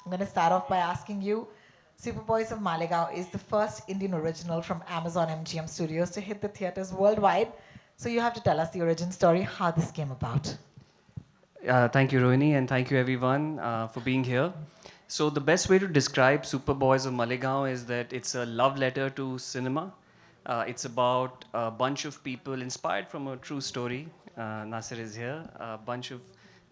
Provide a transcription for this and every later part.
I'm going to start off by asking you, Superboys of Malegaon is the first Indian original from Amazon MGM Studios to hit the theaters worldwide. So you have to tell us the origin story, how this came about. Thank you, Rohini, and thank you everyone for being here. So the best way to describe Superboys of Malegaon is that it's a love letter to cinema. It's about a bunch of people inspired from a true story. Nasir is here. A bunch of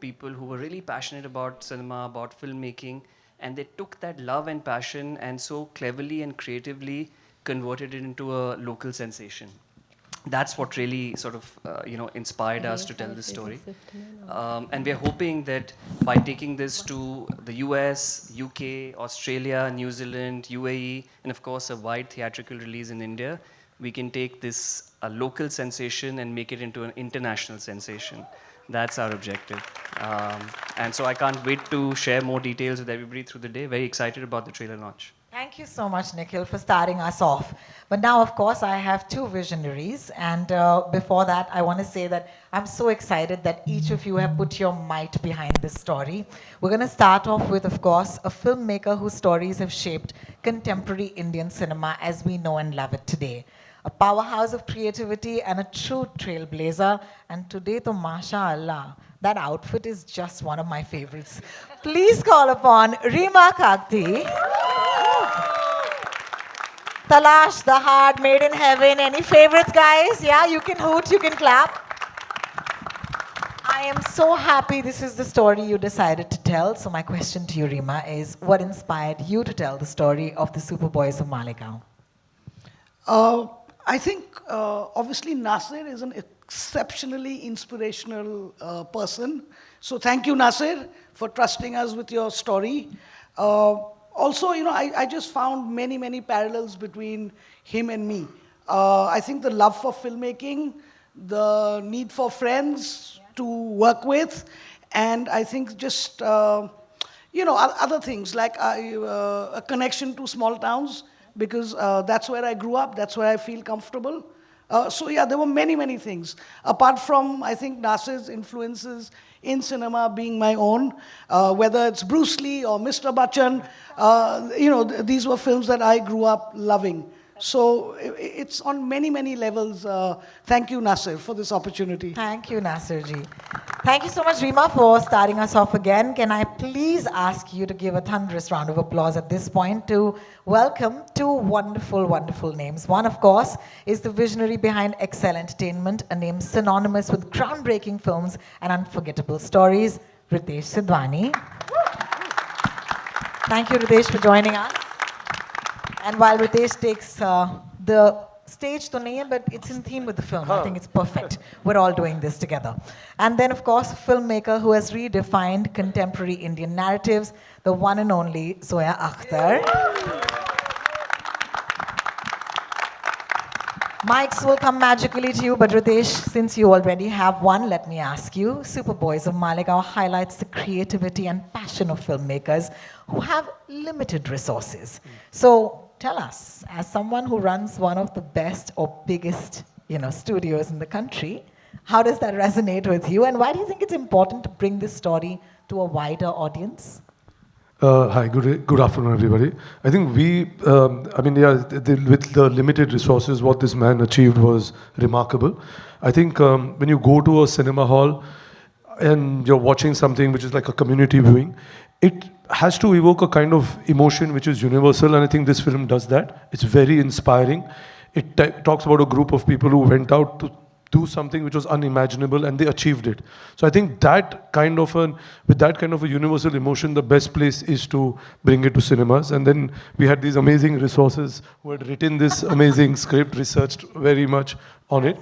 people who were really passionate about cinema, about filmmaking, and they took that love and passion and so cleverly and creatively converted it into a local sensation. That's what really sort of inspired us to tell this story. And we're hoping that by taking this to the US, UK, Australia, New Zealand, UAE, and of course a wide theatrical release in India, we can take this local sensation and make it into an international sensation. That's our objective. And so I can't wait to share more details with everybody through the day. Very excited about the trailer launch. Thank you so much, Nikhil, for starting us off. But now, of course, I have two visionaries. And before that, I want to say that I'm so excited that each of you have put your might behind this story. We're going to start off with, of course, a filmmaker whose stories have shaped contemporary Indian cinema as we know and love it today. A powerhouse of creativity and a true trailblazer. And today, to Masha Allah, that outfit is just one of my favorites. Please call upon Rima Kakti. Talash, The Heart, Made in Heaven. Any favorites, guys? Yeah, you can hoot, you can clap. I am so happy this is the story you decided to tell. So my question to you, Rima, is what inspired you to tell the story of the Superboys of Malegaon? Uh, I think obviously Nasir is an exceptionally inspirational person. So thank you, Nasir, for trusting us with your story. Also, I just found many, many parallels between him and me. I think the love for filmmaking, the need for friends to work with, and I think just, other things like a connection to small towns because that's where I grew up, that's where I feel comfortable. So yeah, there were many, many things. Apart from, I think, Nasir's influences in cinema being my own, whether it's Bruce Lee or Mr. Bachchan, these were films that I grew up loving. So it's on many, many levels. Thank you, Nasir, for this opportunity. Thank you, Nasirji. Thank you so much, Rima, for starting us off again. Can I please ask you to give a thunderous round of applause at this point to welcome two wonderful, wonderful names. One, of course, is the visionary behind Excel Entertainment, a name synonymous with groundbreaking films and unforgettable stories, Ritesh Sidhwani. Thank you, Ritesh, for joining us. And while Ritesh takes the stage to nahi hai, but it's in theme with the film. I think it's perfect. We're all doing this together. And then, of course, a filmmaker who has redefined contemporary Indian narratives, the one and only Zoya Akhtar. Mics will come magically to you, but Ritesh, since you already have one, let me ask you. Superboys of Malegaon highlights the creativity and passion of filmmakers who have limited resources. So tell us, as someone who runs one of the best or biggest, studios in the country, how does that resonate with you, and why do you think it's important to bring this story to a wider audience? Hi, good afternoon, everybody. I think with the limited resources, what this man achieved was remarkable. I think when you go to a cinema hall and you're watching something which is like a community viewing, it has to evoke a kind of emotion which is universal, and I think this film does that. It's very inspiring. It talks about a group of people who went out to do something which was unimaginable and they achieved it. So I think with that kind of a universal emotion, the best place is to bring it to cinemas. And then we had these amazing resources who had written this amazing script, researched very much on it.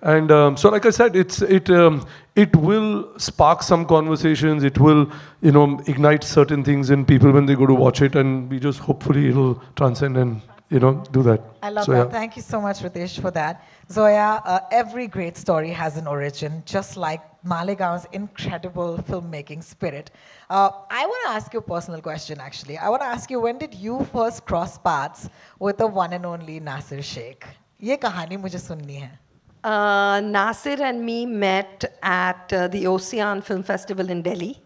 And so, like I said, it will spark some conversations. It will, ignite certain things in people when they go to watch it. And we just hopefully it'll transcend and do that. I love So, that. yeah. Thank you so much, Ritesh, for that. Zoya, every great story has an origin, just like Malegaon's incredible filmmaking spirit. I want to ask you a personal question, actually. I want to ask you, when did you first cross paths with the one and only Nasir Sheikh? ये कहानी मुझे सुननी है. Nasir and me met at the Ocean Film Festival in Delhi.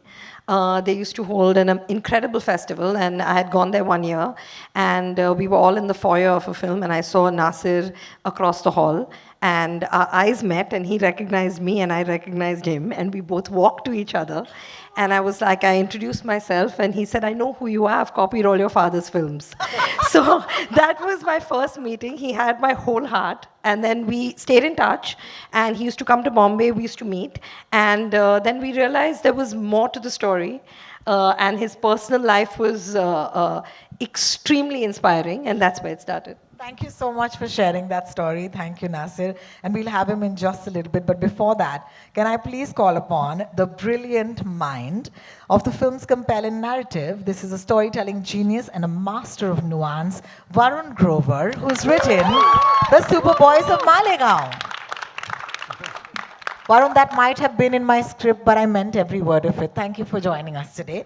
They used to hold an incredible festival, and I had gone there one year, and we were all in the foyer of a film, and I saw Nasir across the hall, and our eyes met, and he recognized me, and I recognized him, and we both walked to each other, and I was like, I introduced myself, and he said, I know who you are, I've copied all your father's films. So that was my first meeting. He had my whole heart, and then we stayed in touch, and he used to come to Bombay, we used to meet, and then we realized there was more to the story, and his personal life was extremely inspiring, and that's where it started. Thank you so much for sharing that story. Thank you, Nasir. And we'll have him in just a little bit. But before that, can I please call upon the brilliant mind of the film's compelling narrative? This is a storytelling genius and a master of nuance, Varun Grover, who's written The Superboys of Malegaon. Varun, that might have been in my script, but I meant every word of it. Thank you for joining us today.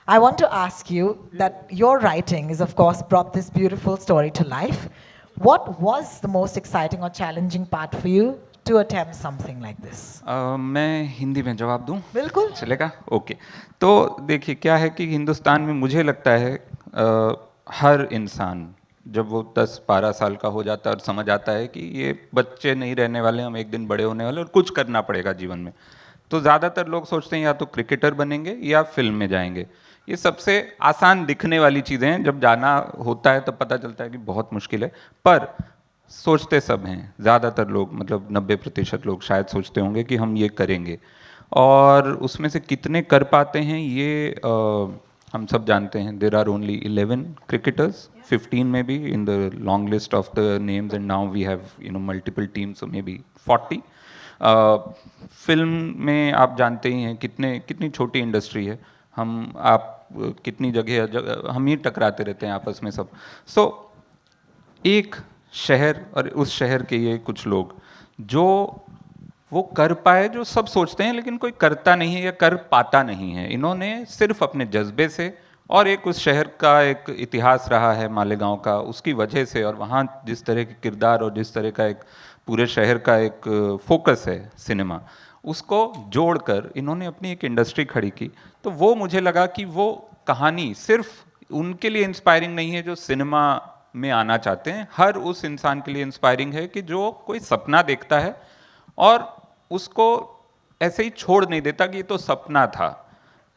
I want to ask you that your writing is, of course, brought this beautiful story to life. What was the most exciting or challenging part for you to attempt something like this? मैं हिंदी में जवाब दूं? बिल्कुल। चलेगा? Okay. तो देखिए क्या है कि हिंदुस्तान में मुझे लगता है हर इंसान जब वो 10-12 साल का हो जाता है और समझ आता है कि ये बच्चे नहीं रहने वाले, हम एक दिन बड़े होने वाले और कुछ करना पड़ेगा जीवन में, तो ज़्यादातर लोग सोचते हैं या तो क्रिकेटर बनेंगे या फिल्म में जाएंगे। ये सबसे आसान दिखने वाली चीज़ें हैं, जब जाना होता है तब पता चलता है कि बहुत मुश्किल है, पर सोचते सब हैं। ज़्यादातर लोग, मतलब 90% लोग शायद सोचते होंगे कि हम ये करेंगे, और उसमें से कितने कर पाते हैं ये हम सब जानते हैं। देयर आर ओनली 11 क्रिकेटर्स, 15 में भी in the long list of the names, and now we have multiple teams, so maybe 40। Film में आप जानते ही हैं कितनी छोटी इंडस्ट्री है, आप कितनी जगह हम ही टकराते रहते हैं आपस में सब। सो एक शहर और उस शहर के ये कुछ लोग जो वो कर पाए, जो सब सोचते हैं लेकिन कोई करता नहीं है या कर पाता नहीं है, इन्होंने सिर्फ अपने जज्बे से और एक उस शहर का एक इतिहास रहा है मालेगांव का, उसकी वजह से, और वहाँ जिस तरह के किरदार और जिस तरह का एक पूरे शहर का एक फोकस है सिनेमा, उसको जोड़कर इन्होंने अपनी एक इंडस्ट्री खड़ी की। तो वो मुझे लगा कि वो कहानी सिर्फ उनके लिए इंस्पायरिंग नहीं है जो सिनेमा में आना चाहते हैं, हर उस इंसान के लिए इंस्पायरिंग है कि जो कोई सपना देखता है और उसको ऐसे ही छोड़ नहीं देता कि ये तो सपना था,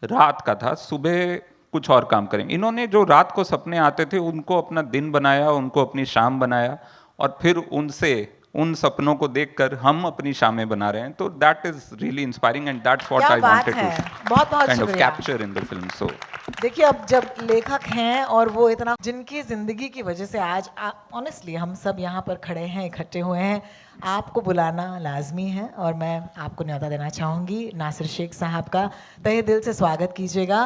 रात का था, सुबह कुछ और काम करेंगे। इन्होंने जो रात को सपने आते थे उनको अपना दिन बनाया, उनको अपनी शाम बनाया, और फिर उन सपनों को देखकर हम अपनी शामें बना रहे हैं। तो that is really inspiring, and that's what I wanted to बहुत काइंड ऑफ शुक्रिया। Capture in the film. So देखिए, अब जब लेखक हैं और वो इतना, जिनकी ज़िंदगी की वजह से आज ऑनेस्टली हम सब यहाँ पर खड़े हैं, इकट्ठे हुए हैं, आपको बुलाना लाजमी है, और मैं आपको न्योता देना चाहूँगी नासिर शेख साहब का। तहे दिल से स्वागत कीजिएगा।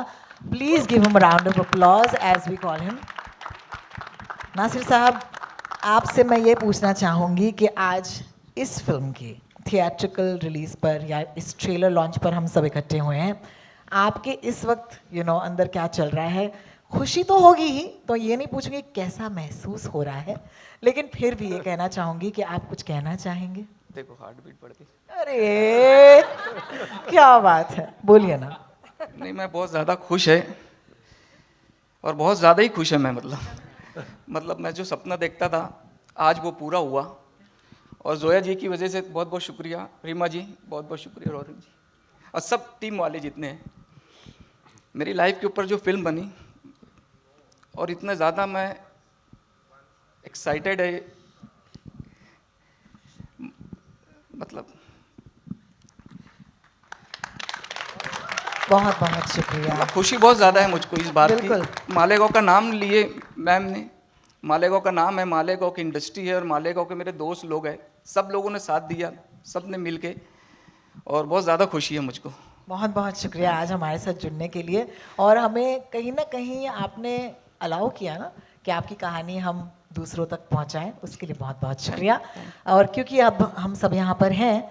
Please give him a round of applause as we call him. Nasir साहब, आपसे मैं ये पूछना चाहूँगी कि आज इस फिल्म की थिएट्रिकल रिलीज़ पर या इस ट्रेलर लॉन्च पर हम सब इकट्ठे हुए हैं, आपके इस वक्त अंदर क्या चल रहा है? खुशी तो होगी ही, तो ये नहीं पूछूंगी कैसा महसूस हो रहा है, लेकिन फिर भी ये कहना चाहूँगी कि आप कुछ कहना चाहेंगे? देखो हार्ट बीट बढ़ गई। अरे क्या बात है, बोलिए ना। नहीं, मैं बहुत ज़्यादा खुश है, और बहुत ज़्यादा ही खुश है मैं, मतलब मैं जो सपना देखता था आज वो पूरा हुआ, और जोया जी की वजह से बहुत बहुत शुक्रिया, रीमा जी बहुत बहुत शुक्रिया, रोहन जी और सब टीम वाले जितने हैं। मेरी लाइफ के ऊपर जो फिल्म बनी, और इतना ज़्यादा मैं एक्साइटेड है, मतलब बहुत बहुत शुक्रिया। खुशी बहुत ज़्यादा है मुझको इस बात बिल्कुल। की। मालेगांव का नाम लिए मैम ने, मालेगांव का नाम है, मालेगांव की इंडस्ट्री है, और मालेगांव के मेरे दोस्त लोग हैं, सब लोगों ने साथ दिया, सब ने मिल के, और बहुत ज़्यादा खुशी है मुझको। बहुत बहुत शुक्रिया आज हमारे साथ जुड़ने के लिए, और हमें कहीं ना कहीं आपने अलाउ किया ना कि आपकी कहानी हम दूसरों तक पहुंचाएं, उसके लिए बहुत बहुत शुक्रिया। और क्योंकि अब हम सब यहाँ पर हैं,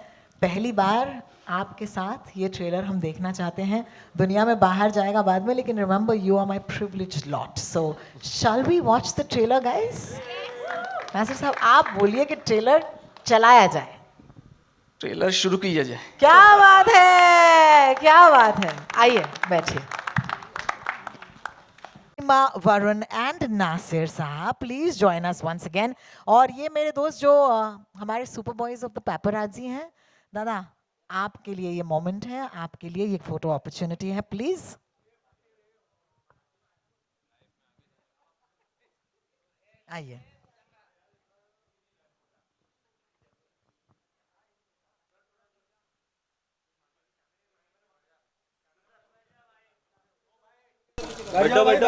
पहली बार आपके साथ ये ट्रेलर हम देखना चाहते हैं। दुनिया में बाहर जाएगा बाद में, लेकिन remember you are my privileged lot. So shall we watch the trailer guys? Nasir साहब, आप बोलिए कि ट्रेलर चलाया जाए। ट्रेलर शुरू कीजिए जाए। क्या बात है, क्या बात है। आइए बैठिए। वरुण एंड नासिर साहब, please join us once again. और ये मेरे दोस्त जो हमारे super boys of the paparazzi हैं, दादा आपके लिए ये मोमेंट है, आपके लिए ये फोटो अपॉर्चुनिटी है, प्लीज। आइए। बैठो बैठो।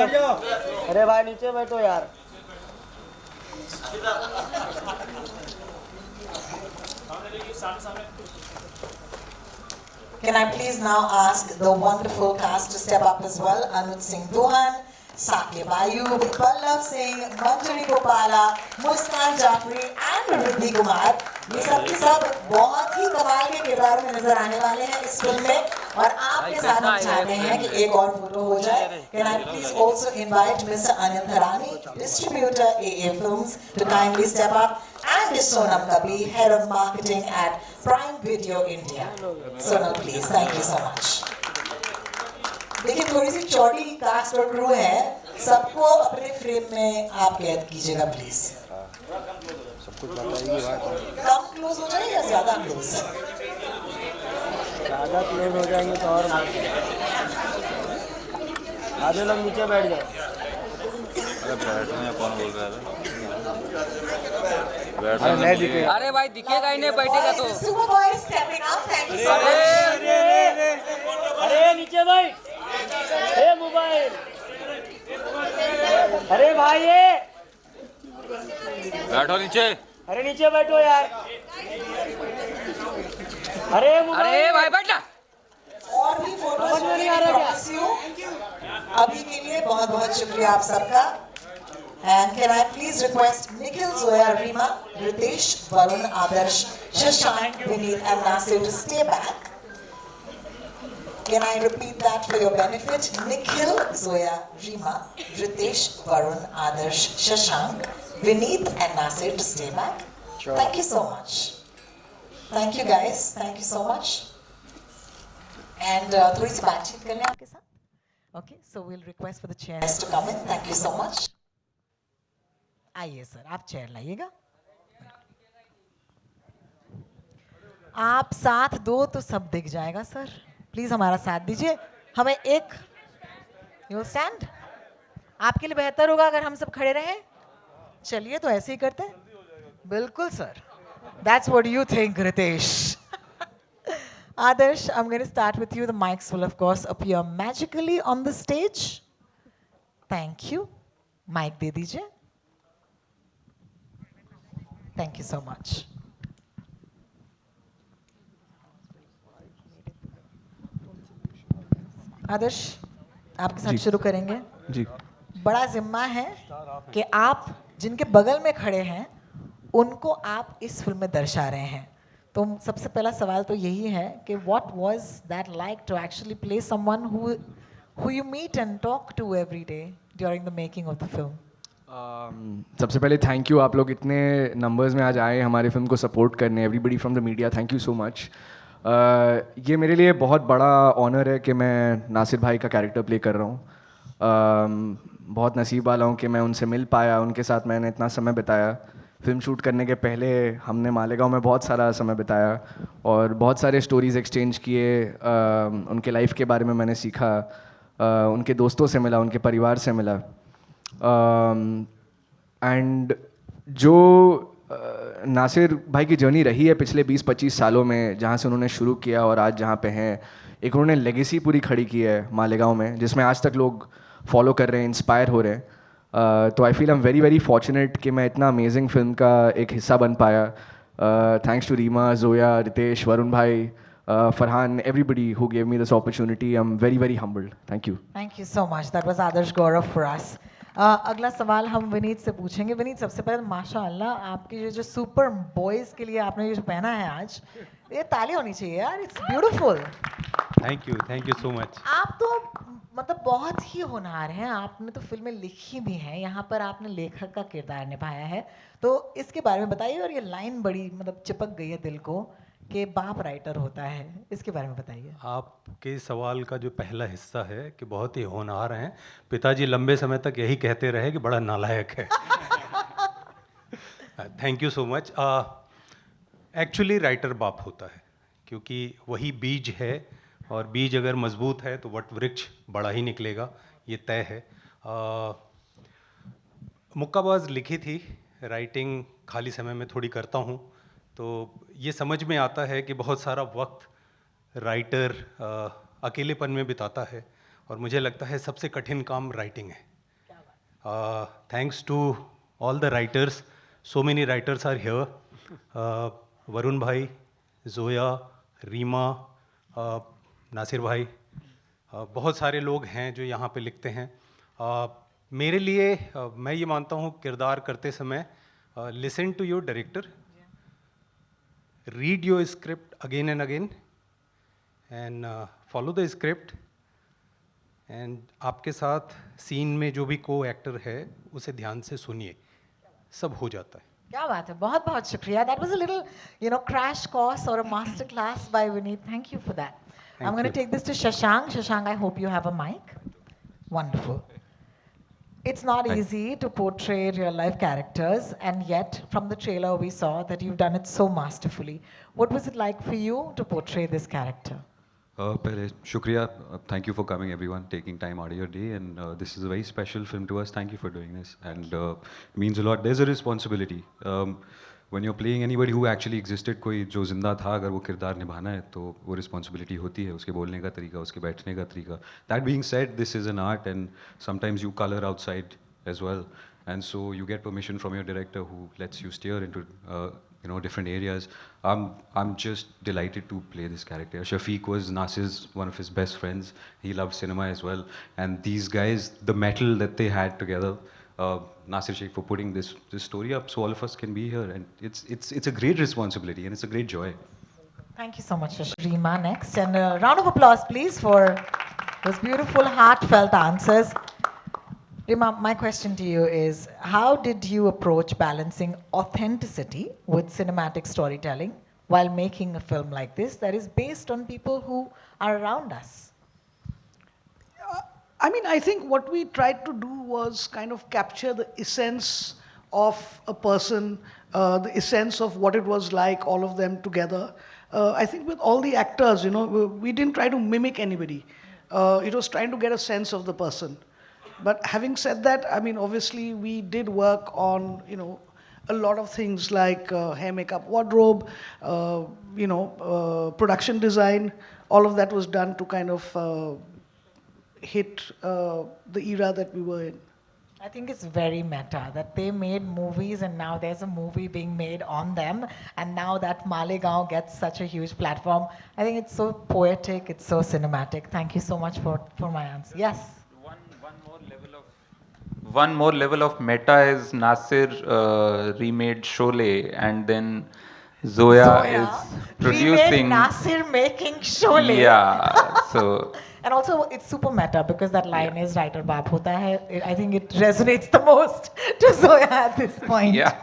अरे भाई नीचे बैठो यार। Can I please now ask the wonderful cast to step up as well? Anuj Singh Duhan, Sakib Ayub, Pallav Singh, Manjari Gopala, Muskan Jafri and Riddhi Kumar. ये सब के सब बहुत ही कमाल के किरदारों में नजर आने वाले हैं इस फिल्म में, और आपके साथ हम चाहते हैं कि एक और फोटो हो जाए. Can I please also invite Mr. Anil Tharani, distributor AA Films, to kindly step up, and Ms. Sonam Kabi, head of marketing at Prime Video India. Sonam, please, thank you so much. देखिए थोड़ी सी चौड़ी cast और crew है, सबको अपने frame में आप कैद कीजिएगा प्लीज. कम क्लोज हो जाए या ज्यादा क्लोज? ज़्यादा क्लोज हो जाएंगे तो और आधे लोग नीचे बैठ जाओ। अरे बैठो या कौन बोल रहा है? अरे नहीं दिखे। अरे भाई दिखेगा ही नहीं, बैठेगा तो। Super boys stepping up, thank you so much. अरे नीचे भाई। ए मोबाइल। अरे भाई ये। बैठो नीचे। अरे नीचे बैठो यार। अरे मोबाइल। अरे भाई बैठ जा। और भी फोटोज प्रॉमिस यू. अभी के लिए बहुत बहुत शुक्रिया आप सबका. And can I please request Nikhil, Zoya, Rima, Ritesh, Varun, Adarsh, Shashank, Vineet and Nasir to stay back. Can I repeat that for your benefit? Nikhil, Zoya, Rima, Ritesh, Varun, Adarsh, Shashank, Vineet and Nasir to stay back. Sure. Thank you so much. Thank you guys. Thank you so much. And थोड़ी सी बातचीत कर लें आपके साथ. Okay, so we'll request for the chairs to come in. Thank you so much. आइए sir, आप chair लाइएगा. आप साथ दो तो सब दिख जाएगा सर. प्लीज हमारा साथ दीजिए. हमें एक यू स्टैंड. आपके लिए बेहतर होगा अगर हम सब खड़े रहें. चलिए तो ऐसे ही करते हैं. बिल्कुल sir. That's what you think, Ritesh. Adarsh, I'm going to start with you. The mics will, of course, appear magically on the stage. Thank you. Mic दे दीजिए. Thank you so much. आदर्श, आपके साथ शुरू करेंगे. जी. बड़ा जिम्मा है कि आप जिनके बगल में खड़े हैं उनको आप इस फिल्म में दर्शा रहे हैं. तो सबसे पहला सवाल तो यही है कि what was that like to actually play someone who you meet and talk to every day during the making of the film? सबसे पहले थैंक यू, आप लोग इतने नंबर्स में आज आए हमारे फिल्म को सपोर्ट करने. Everybody from the media, thank you so much. ये मेरे लिए बहुत बड़ा ऑनर है कि मैं नासिर भाई का कैरेक्टर प्ले कर रहा हूँ. बहुत नसीब वाला हूँ कि मैं उनसे मिल पाया, उनके साथ मैंने इतना समय बिताया. फिल्म शूट करने के पहले हमने मालेगांव में बहुत सारा समय बिताया और बहुत सारे स्टोरीज़ एक्सचेंज किए. उनके लाइफ के बारे में मैंने सीखा, उनके दोस्तों से मिला, उनके परिवार से मिला. एंड जो नासिर भाई की जर्नी रही है पिछले 20-25 सालों में, जहाँ से उन्होंने शुरू किया और आज जहाँ पे हैं, एक उन्होंने लेगेसी पूरी खड़ी की है मालेगांव में, जिसमें आज तक लोग फॉलो कर रहे हैं, इंस्पायर हो रहे हैं. तो I feel I am very very fortunate कि मैं इतना अमेजिंग फिल्म का एक हिस्सा बन पाया. थैंक्स टू रीमा, जोया, रितेश, वरुण भाई, Farhan, everybody who gave me this opportunity. I'm very, very humbled. Thank you. Thank you so much. That was Adarsh Gaurav for us. अगला सवाल हम विनीत से पूछेंगे. विनीत, सबसे पहले माशाअल्लाह आपके जो सुपर बॉयज़ के लिए आपने ये जो पहना है आज, ये ताली होनी चाहिए यार. It's beautiful. Thank you so much. आप तो मतलब बहुत ही होनहार हैं. आपने तो फिल्में लिखी भी हैं, यहाँ पर आपने लेखक का किरदार निभाया है. तो इसके बारे में बताइए. और ये लाइन बड़ी मतलब चिपक गई है दिल को कि बाप राइटर होता है, इसके बारे में बताइए। आपके सवाल का जो पहला हिस्सा है कि बहुत ही होनहार हैं, पिताजी लंबे समय तक यही कहते रहे कि बड़ा नालायक है। Thank you so much. Actually writer बाप होता है, क्योंकि वही बीज है, और बीज अगर मजबूत है तो वट वृक्ष बड़ा ही निकलेगा, ये तय है। मुक्काबाज लिखी थी, राइटिंग खाली समय में थोड़ी करता हूँ, तो ये समझ में आता है कि बहुत सारा वक्त राइटर अकेलेपन में बिताता है, और मुझे लगता है सबसे कठिन काम राइटिंग है। Thanks to all the writers, so many writers are here, Varun भाई, जोया, रीमा, नासिर भाई, बहुत सारे लोग हैं जो यहाँ पे लिखते हैं। मेरे लिए मैं ये मानता हूँ किरदार करते समय, listen to your director, read your script again and again, and follow the script, and आपके साथ सीन में जो भी को एक्टर है उसे ध्यान से सुनिए, सब हो जाता है। क्या बात है, बहुत बहुत शुक्रिया। That was a little, crash course or a master class by Vineet. Thank you for that. I'm going to take this to Shashank. Shashank, I hope you have a mic. Wonderful. It's not easy to portray real life characters, and yet from the trailer we saw that you've done it so masterfully. What was it like for you to portray this character? पहले शुक्रिया, thank you for coming everyone, taking time out of your day, and this is a very special film to us. Thank you for doing this, and it means a lot. There's a responsibility when you're playing anybody who actually existed, कोई जो जिंदा था, अगर वो किरदार निभाना है तो वो रिस्पॉन्सिबिलिटी होती है, उसके बोलने का तरीका, उसके बैठने का तरीका. That being said, this is an art, and sometimes you color outside as well, and so you get permission from your director who lets you steer into different areas. I'm just delighted to play this character. Shafiq was Nasir's one of his best friends. He loved cinema as well, and these guys, the metal that they had together, Nasir Sheikh for putting this story up so all of us can be here, and it's a great responsibility and it's a great joy. Thank you so much, Rima. Next, and a round of applause, please, for those beautiful, heartfelt answers. Rima, my question to you is, how did you approach balancing authenticity with cinematic storytelling while making a film like this that is based on people who are around us? I think what we tried to do was kind of capture the essence of a person, the essence of what it was like, all of them together. I think with all the actors, we didn't try to mimic anybody. It was trying to get a sense of the person. But having said that, obviously we did work on, a lot of things like hair, makeup, wardrobe, production design. All of that was done to kind of hit the era that we were in. I think it's very meta that they made movies and now there's a movie being made on them, and now that Malegaon gets such a huge platform. I think it's so poetic, it's so cinematic. Thank you so much for my answer. Yes? One more level of meta is Nasir remade Sholay, and then Zoya is producing. Remade Nasir making Sholay. Yeah, so. And also, it's super meta because that line is writer baap hota hai. I think it resonates the most to Zoya at this point. Yeah.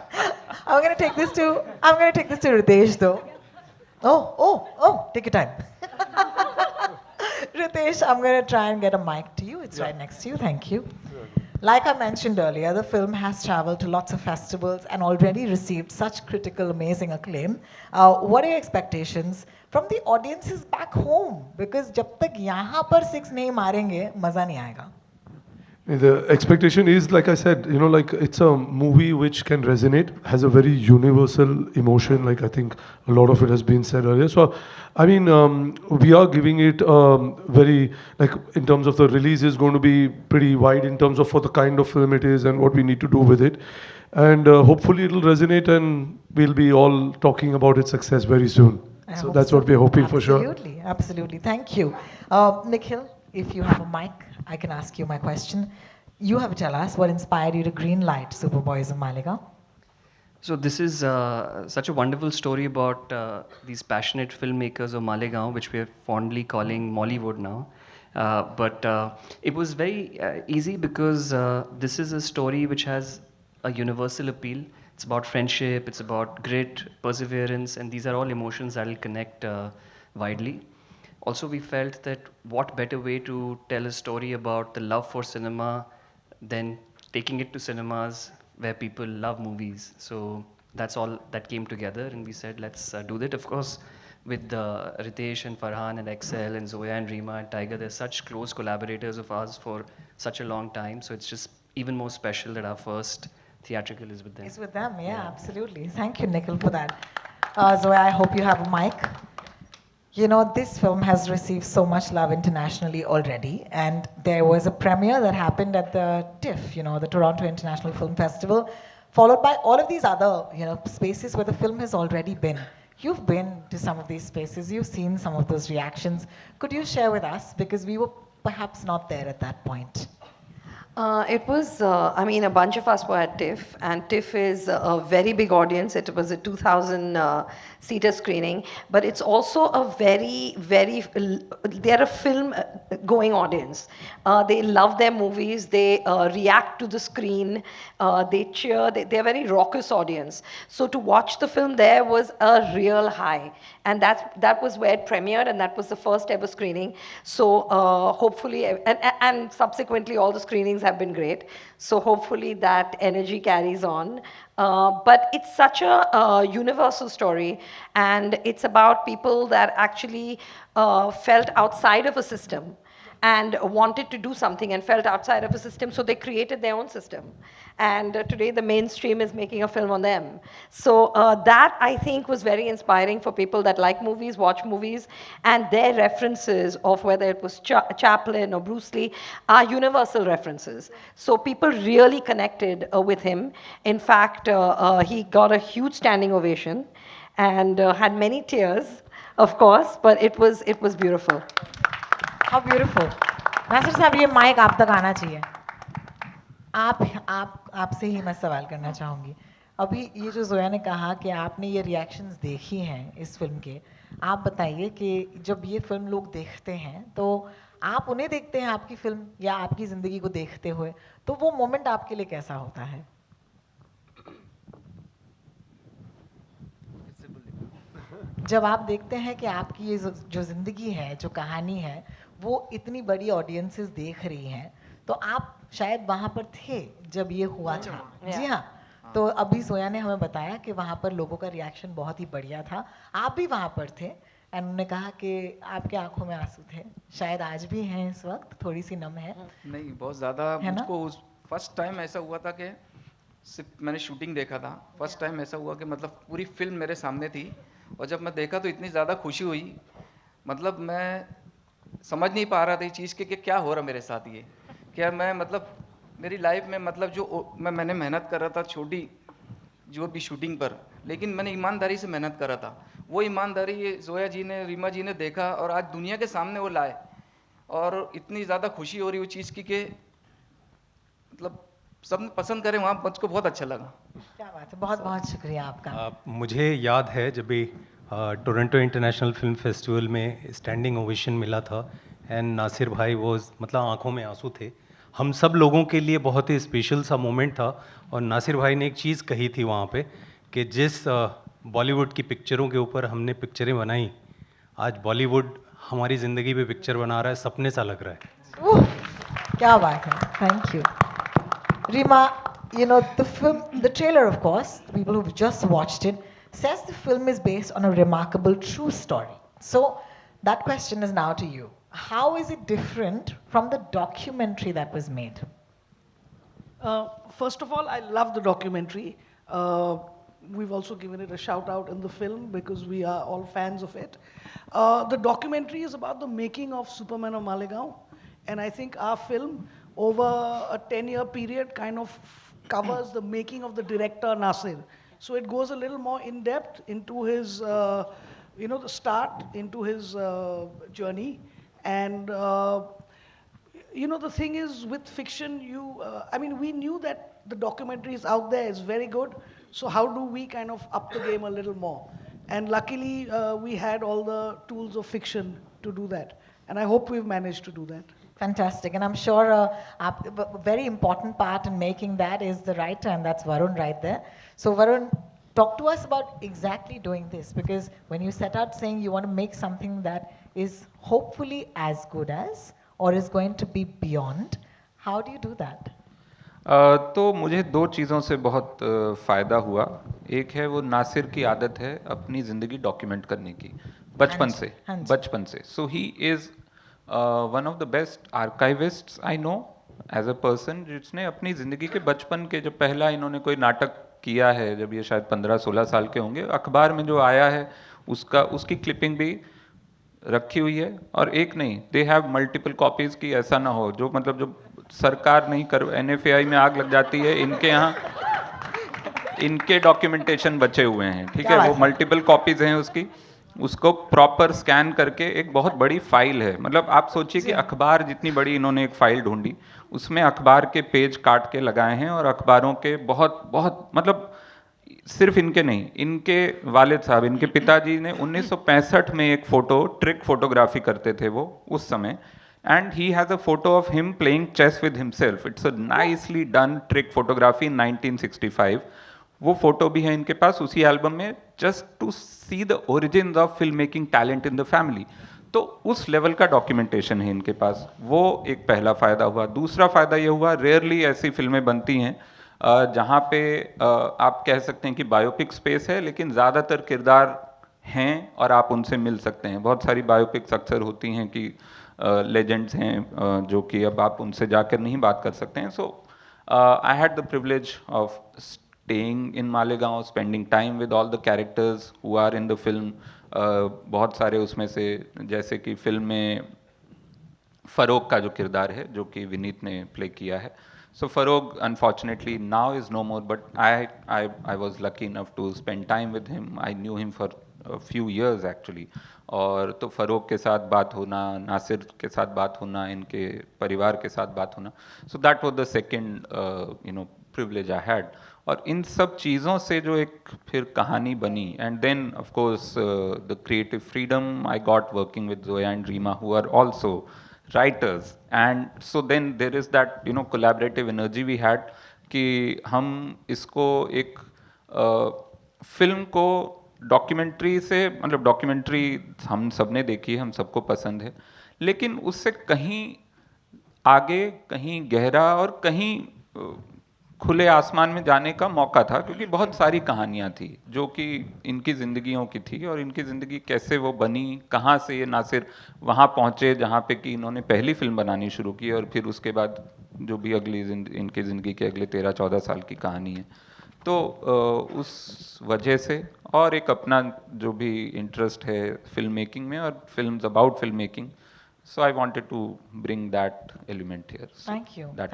I'm gonna take this to Ritesh though. Oh, take your time. Ritesh, I'm gonna try and get a mic to you. It's right next to you. Thank you. Like I mentioned earlier, the film has traveled to lots of festivals and already received such critical, amazing acclaim. What are your expectations from the audiences back home? Because जब तक यहाँ पर 6 नहीं मारेंगे, मजा नहीं आएगा. The expectation is, like I said, it's a movie which can resonate, has a very universal emotion, like I think a lot of it has been said earlier. So, we are giving it very, in terms of the release is going to be pretty wide in terms of for the kind of film it is and what we need to do with it. And hopefully it'll resonate and we'll be all talking about its success very soon. So that's what we're hoping for sure. Absolutely. Thank you. Nikhil, if you have a mic, I can ask you my question. You have to tell us what inspired you to greenlight Superboys of Malegaon. So this is such a wonderful story about these passionate filmmakers of Malegaon, which we are fondly calling Mollywood now. But it was very easy because this is a story which has a universal appeal. It's about friendship, it's about grit, perseverance, and these are all emotions that will connect widely. Also, we felt that what better way to tell a story about the love for cinema than taking it to cinemas where people love movies. So that's all that came together, and we said, let's do that. Of course, with Ritesh and Farhan and Excel and Zoya and Rima and Tiger, they're such close collaborators of ours for such a long time. So it's just even more special that our first theatrical is with them. It's with them, yeah, absolutely. Thank you, Nikhil, for that. Zoya, I hope you have a mic. You know, this film has received so much love internationally already, and there was a premiere that happened at the TIFF, you know, the Toronto International Film Festival, followed by all of these other, you know, spaces where the film has already been. You've been to some of these spaces, you've seen some of those reactions. Could you share with us, because we were perhaps not there at that point? It was, I mean, a bunch of us were at TIFF, and TIFF is a very big audience. It was a 2,000-seater screening, but it's also a they're a film-going audience. They love their movies, they react to the screen, they cheer, they're a very raucous audience. So to watch the film there was a real high, and that was where it premiered, and that was the first ever screening. So hopefully, and subsequently all the screenings have been great. So hopefully that energy carries on. But it's such a universal story, and it's about people that actually felt outside of a system and wanted to do something and felt outside of a system, so they created their own system. And today the mainstream is making a film on them. So that, I think, was very inspiring for people that like movies, watch movies, and their references of whether it was Chaplin or Bruce Lee are universal references. So people really connected with him. In fact, he got a huge standing ovation and had many tears, of course, but it was beautiful. How beautiful. Nasir साहब, ये mic आप तक आना चाहिए. आपसे ही मैं सवाल करना चाहूँगी. अभी ये जो जोया ने कहा कि आपने ये रिएक्शंस देखी हैं इस फिल्म के, आप बताइए कि जब ये फिल्म लोग देखते हैं तो आप उन्हें देखते हैं आपकी फिल्म या आपकी ज़िंदगी को देखते हुए, तो वो मोमेंट आपके लिए कैसा होता है? जब आप देखते हैं कि आपकी ये जो ज़िंदगी है, जो कहानी है, वो इतनी बड़ी ऑडियंसेस देख रही हैं, तो आप शायद वहाँ पर थे जब ये हुआ था. जी हाँ. तो अभी जोया ने हमें बताया कि वहाँ पर लोगों का रिएक्शन बहुत ही बढ़िया था. आप भी वहाँ पर थे, एंड उन्होंने कहा कि आपके आंखों में आंसू थे. शायद आज भी हैं, इस वक्त थोड़ी सी नम है. नहीं, बहुत ज़्यादा. मुझको फर्स्ट टाइम ऐसा हुआ था कि सिर्फ मैंने शूटिंग देखा था. फर्स्ट टाइम ऐसा हुआ कि मतलब पूरी फिल्म मेरे सामने थी, और जब मैं देखा तो इतनी ज़्यादा खुशी हुई. मतलब मैं समझ नहीं पा रहा था इस चीज़ के कि क्या हो रहा मेरे साथ. ये क्या मैं मतलब मेरी लाइफ में मतलब जो मैंने मेहनत कर रहा था छोटी जो भी शूटिंग पर, लेकिन मैंने ईमानदारी से मेहनत कर रहा था. वो ईमानदारी ये जोया जी ने, रीमा जी ने देखा और आज दुनिया के सामने वो लाए, और इतनी ज़्यादा खुशी हो रही वो चीज़ की कि मतलब सब पसंद करें, वहाँ मुझको बहुत अच्छा लगा. क्या बात है, बहुत बहुत शुक्रिया आपका. मुझे याद है जब भी टोरंटो इंटरनेशनल फिल्म फेस्टिवल में स्टैंडिंग ओवेशन मिला था, एंड नासिर भाई वो मतलब आंखों में आंसू थे. हम सब लोगों के लिए बहुत ही स्पेशल सा मोमेंट था, और नासिर भाई ने एक चीज़ कही थी वहाँ पे कि जिस बॉलीवुड की पिक्चरों के ऊपर हमने पिक्चरें बनाई, आज बॉलीवुड हमारी ज़िंदगी पे पिक्चर बना रहा है, सपने सा लग रहा है. क्या बात है. Thank you. Rima, you know, the trailer, of course, people who've just watched it, says the film is based on a remarkable true story. So that question is now to you. How is it different from the documentary that was made? First of all, I love the documentary. We've also given it a shout out in the film because we are all fans of it. The documentary is about the making of Superman of Malegaon, and I think our film, over a 10-year period, kind of covers the making of the director Nasir. So it goes a little more in depth into his, the start, into his journey. And, the thing is with fiction, we knew that the documentary is out there, it's very good. So how do we kind of up the game a little more? And luckily, we had all the tools of fiction to do that. And I hope we've managed to do that. Fantastic. And I'm sure a very important part in making that is the writer, and that's Varun right there. So, Varun, talk to us about exactly doing this, because when you set out saying you want to make something that is hopefully as good as or is going to be beyond, how do you do that? तो मुझे दो चीज़ों से बहुत फ़ायदा हुआ. एक है वो नासिर की आदत है अपनी ज़िंदगी डॉक्यूमेंट करने की बचपन से. So he is one of the best archivists I know as a person, जिसने अपनी ज़िंदगी के बचपन के, जब पहला इन्होंने कोई नाटक किया है जब ये शायद 15-16 साल के होंगे, अखबार में जो आया है उसकी क्लिपिंग भी रखी हुई है. और एक नहीं, दे हैव मल्टीपल कॉपीज़ की. ऐसा ना हो जो मतलब जो सरकार नहीं कर, NFAI में आग लग जाती है, इनके यहाँ इनके डॉक्यूमेंटेशन बचे हुए हैं. ठीक है, वो मल्टीपल कॉपीज़ हैं उसको प्रॉपर स्कैन करके एक बहुत बड़ी फाइल है. मतलब आप सोचिए कि अखबार जितनी बड़ी इन्होंने एक फाइल ढूंढी, उसमें अखबार के पेज काट के लगाए हैं, और अखबारों के बहुत बहुत मतलब सिर्फ इनके नहीं, इनके वालिद साहब, इनके पिताजी ने 1965 में एक फ़ोटो, ट्रिक फोटोग्राफी करते थे वो उस समय, and he has a photo of him playing chess with himself. It's a nicely done trick photography in 1965. वो फोटो भी है इनके पास उसी एल्बम में, just to see the origins of film making talent in the family. तो उस level का documentation है इनके पास. वो एक पहला फ़ायदा हुआ. दूसरा फ़ायदा ये हुआ, रेयरली ऐसी फिल्में बनती हैं जहाँ पे आप कह सकते हैं कि बायोपिक स्पेस है, लेकिन ज़्यादातर किरदार हैं और आप उनसे मिल सकते हैं. बहुत सारी बायोपिक्स अक्सर होती हैं कि लेजेंड्स हैं जो कि अब आप उनसे जाकर नहीं बात कर सकते हैं. So I had the privilege of staying in Malegaon, spending time with all the characters who are in the film. बहुत सारे उसमें से, जैसे कि फिल्म में फ़रोग का जो किरदार है जो कि विनीत ने प्ले किया है. So Farog, unfortunately, now is no more. But I was lucky enough to spend time with him. I knew him for a few years actually. और तो फ़रोग के साथ बात होना, नासिर के साथ बात होना, इनके परिवार के साथ बात होना. So that was the second privilege I had. और इन सब चीज़ों से जो एक फिर कहानी बनी, and then of course the creative freedom I got working with Zoya and Reema, who are also writers, and so then there is that collaborative energy we had कि हम इसको एक फिल्म को डॉक्यूमेंट्री से, मतलब डॉक्यूमेंट्री हम सब ने देखी है, हम सबको पसंद है, लेकिन उससे कहीं आगे, कहीं गहरा और कहीं खुले आसमान में जाने का मौका था. क्योंकि बहुत सारी कहानियाँ थी जो कि इनकी ज़िंदगियों की थी, और इनकी ज़िंदगी कैसे वो बनी, कहाँ से ये नासिर वहाँ पहुँचे जहाँ पे कि इन्होंने पहली फिल्म बनानी शुरू की, और फिर उसके बाद जो भी अगली इनकी ज़िंदगी के अगले 13-14 साल की कहानी है. तो उस वजह से, और एक अपना जो भी इंटरेस्ट है फिल्म मेकिंग में और films about film making, so I wanted to bring that element here. So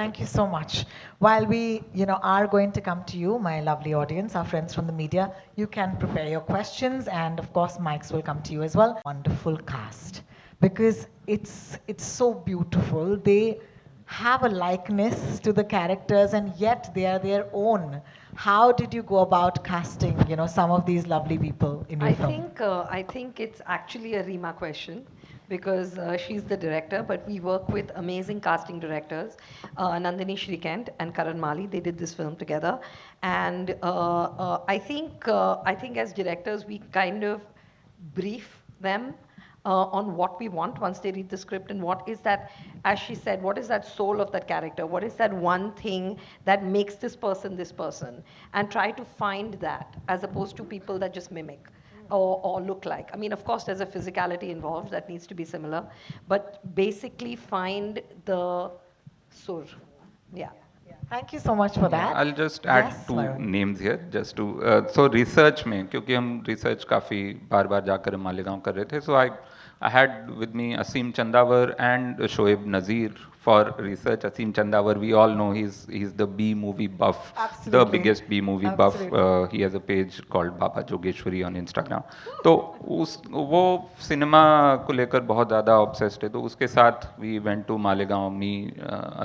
Thank you so much. While we are going to come to you, my lovely audience, our friends from the media, you can prepare your questions, and of course mics will come to you as well. Wonderful cast, because it's so beautiful. They have a likeness to the characters, and yet they are their own. How did you go about casting some of these lovely people in your film? I think it's actually a Reema question, because she's the director, but we work with amazing casting directors, Nandini Shrikant and Karan Mali. They did this film together, and I think as directors we kind of brief them on what we want once they read the script, and what is that, as she said, what is that soul of that character, what is that one thing that makes this person, and try to find that, as opposed to people that just mimic or look like. I mean, of course, there's a physicality involved that needs to be similar, but basically find the sur. Yeah. Thank you so much for that. I'll just add two names here, just to so research में, क्योंकि हम research काफ़ी बार जाकर मालेगांव कर रहे थे, so I had with me Asim Chandavar and Shoaib Nazir for research. Asim Chandavar, we all know he's the B movie buff, the biggest B movie buff. He has a page called Baba Jogeshwari on Instagram. तो वो cinema को लेकर बहुत ज़्यादा obsessed है, तो उसके साथ we went to Malegaon, me,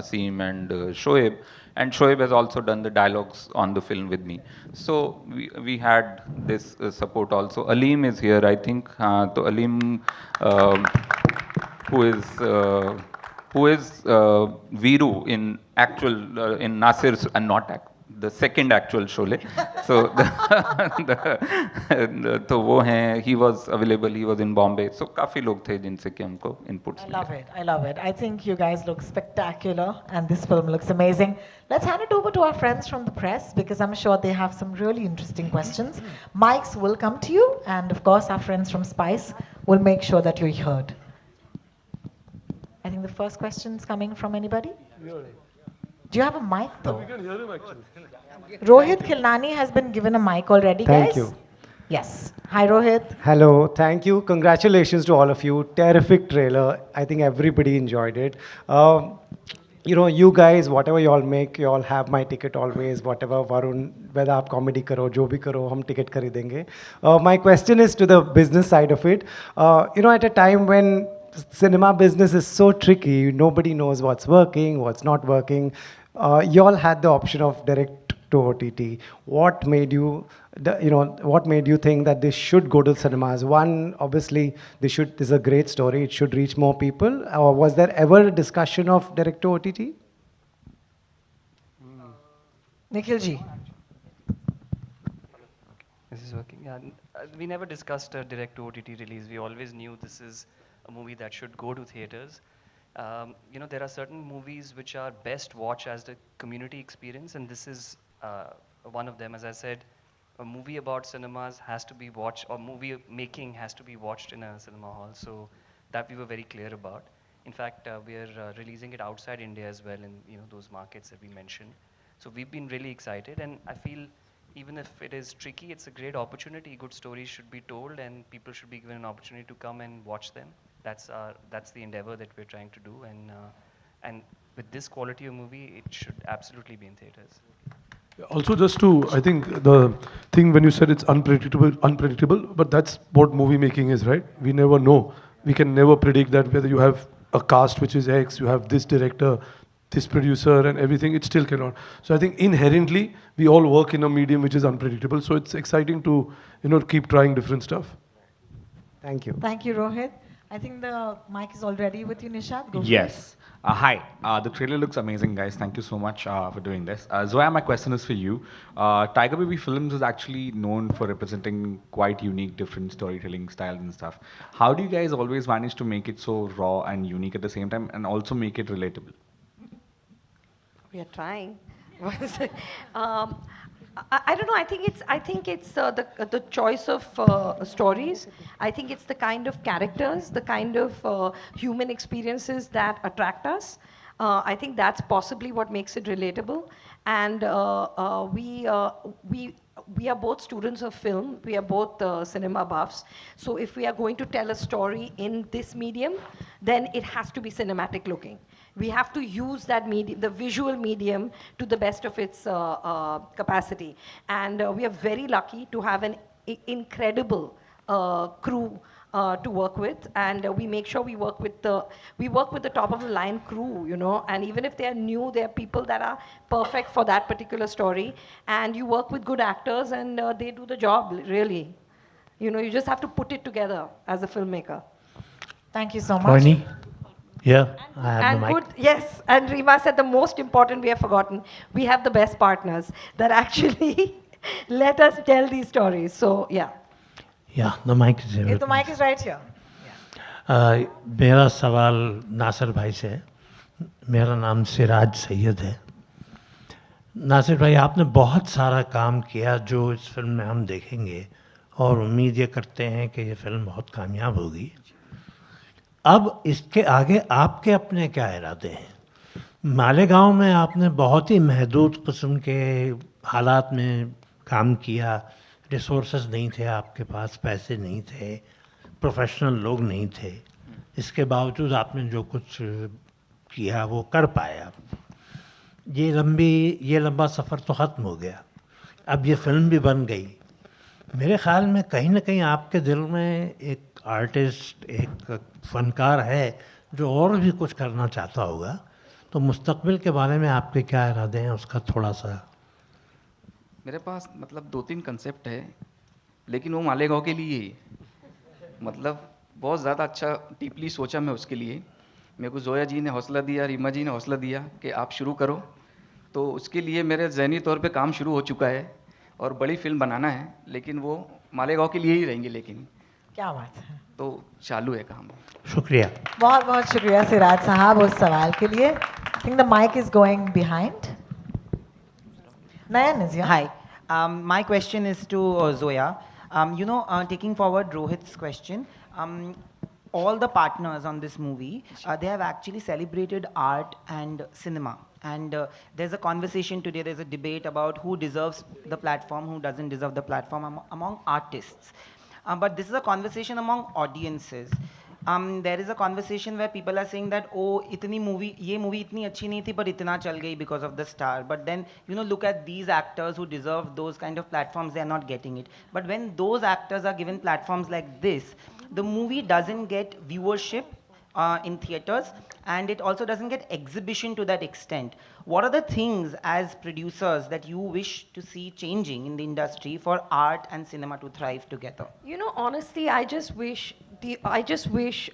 Asim and Shoaib. And Shoaib has also done the dialogues on the film with me. So we had this support also. Aleem is here, who is Viru in actual in Nasir's and not the second actual Sholay. So तो वो हैं, he was available, he was in Bombay. So काफी लोग थे जिनसे कि हमको inputs I love it. I love it. I think you guys look spectacular and this film looks amazing. Let's hand it over to our friends from the press because I'm sure they have some really interesting questions. Mics will come to you and of course our friends from Spice will make sure that you're heard. I think the first question is coming from anybody? Do you have a mic though? We can hear him actually. Rohit Khilnani has been given a mic already, Thank guys. you. Yes. Hi, Rohit. Hello, thank you. Congratulations to all of you. Terrific trailer. I think everybody enjoyed it. You know, you guys, whatever you all make, you all have my ticket always. Whatever, Varun, whether आप comedy करो, जो भी करो, हम ticket खरीदेंगे. My question is to the business side of it. You know, at a time when cinema business is so tricky, nobody knows what's working, what's not working. You all had the option of direct to OTT. What made you, what made you think that this should go to cinemas? One, obviously, this is a great story. It should reach more people. Or was there ever a discussion of direct to OTT? Nikhil ji. This is working. Yeah, we never discussed a direct to OTT release. We always knew this is a movie that should go to theaters. You know, there are certain movies which are best watched as the community experience, and this is one of them. As I said, a movie about cinemas has to be watched, or movie making has to be watched in a cinema hall. So that we were very clear about. In fact, we are releasing it outside India as well in those markets that we mentioned. So we've been really excited, and I feel even if it is tricky, it's a great opportunity. Good stories should be told, and people should be given an opportunity to come and watch them. That's the endeavor that we're trying to do, and with this quality of movie, it should absolutely be in theaters. Also, just to, I think the thing when you said it's unpredictable, but that's what movie making is, right? We never know. We can never predict that whether you have a cast which is X, you have this director, this producer, and everything. It still cannot. So I think inherently we all work in a medium which is unpredictable. So it's exciting to keep trying different stuff. Thank you. Thank you, Rohit. I think the mic is already with you, Nishad. Go for it. Yes. Hi. The trailer looks amazing, guys. Thank you so much for doing this. Zoya, my question is for you. Tiger Baby Films is actually known for representing quite unique, different storytelling styles and stuff. How do you guys always manage to make it so raw and unique at the same time, and also make it relatable? We are trying. I don't know. I think it's the choice of stories. I think it's the kind of characters, the kind of human experiences that attract us. I think that's possibly what makes it relatable. And we are both students of film. We are both cinema buffs. So if we are going to tell a story in this medium, then it has to be cinematic looking. We have to use that medium, the visual medium, to the best of its capacity. And we are very lucky to have an incredible crew to work with, and we make sure we work with the top of the line crew, and even if they are new, they are people that are perfect for that particular story, and you work with good actors, and they do the job, really. You just have to put it together as a filmmaker. Thank you so much. Rohini? Yeah, I have the mic. Yes, and Rima said the most important we have forgotten. We have the best partners that actually let us tell these stories. So, yeah. Yeah, the mic is here. The mic is right here. मेरा सवाल नासिर भाई से है. मेरा नाम सिराज सैयद है. नासिर भाई, आपने बहुत सारा काम किया जो इस फिल्म में हम देखेंगे, और उम्मीद ये करते हैं कि ये फिल्म बहुत कामयाब होगी. अब इसके आगे आपके अपने क्या इरादे हैं? मालेगांव में आपने बहुत ही महदूद किस्म के हालात में काम किया. रिसोर्सेज नहीं थे आपके पास, पैसे नहीं थे, प्रोफेशनल लोग नहीं थे. इसके बावजूद आपने जो कुछ किया वो कर पाया. ये लंबा सफ़र तो ख़त्म हो गया. अब ये फिल्म भी बन गई. मेरे ख़्याल में कहीं ना कहीं आपके दिल में एक आर्टिस्ट, एक फ़नकार है जो और भी कुछ करना चाहता होगा. तो मुस्तकबिल के बारे में आपके क्या इरादे हैं, उसका थोड़ा सा. मेरे पास मतलब 2-3 कंसेप्ट है, लेकिन वो मालेगांव के लिए ही, मतलब बहुत ज़्यादा अच्छा डीपली सोचा मैं उसके लिए. मेरे को जोया जी ने हौसला दिया, रीमा जी ने हौसला दिया कि आप शुरू करो। तो उसके लिए मेरे ज़हनी तौर पे काम शुरू हो चुका है और बड़ी फिल्म बनाना है, लेकिन वो मालेगांव के लिए ही रहेंगी, लेकिन क्या बात है, तो चालू है काम। शुक्रिया। बहुत बहुत शुक्रिया सिराज साहब उस सवाल के लिए। I think the mic is going behind. Nayan is here. Hi. My question is to Zoya. Taking forward Rohit's question, all the partners on this movie, they have actually celebrated art and cinema. And there's a conversation today, there's a debate about who deserves the platform, who doesn't deserve the platform among artists. But this is a conversation among audiences. There is a conversation where people are saying that, oh, ये movie इतनी अच्छी नहीं थी पर इतना चल गई because of the star. But then, look at these actors who deserve those kind of platforms, they are not getting it. But when those actors are given platforms like this, the movie doesn't get viewership in theaters, and it also doesn't get exhibition to that extent. What are the things as producers that you wish to see changing in the industry for art and cinema to thrive together? Honestly, I just wish,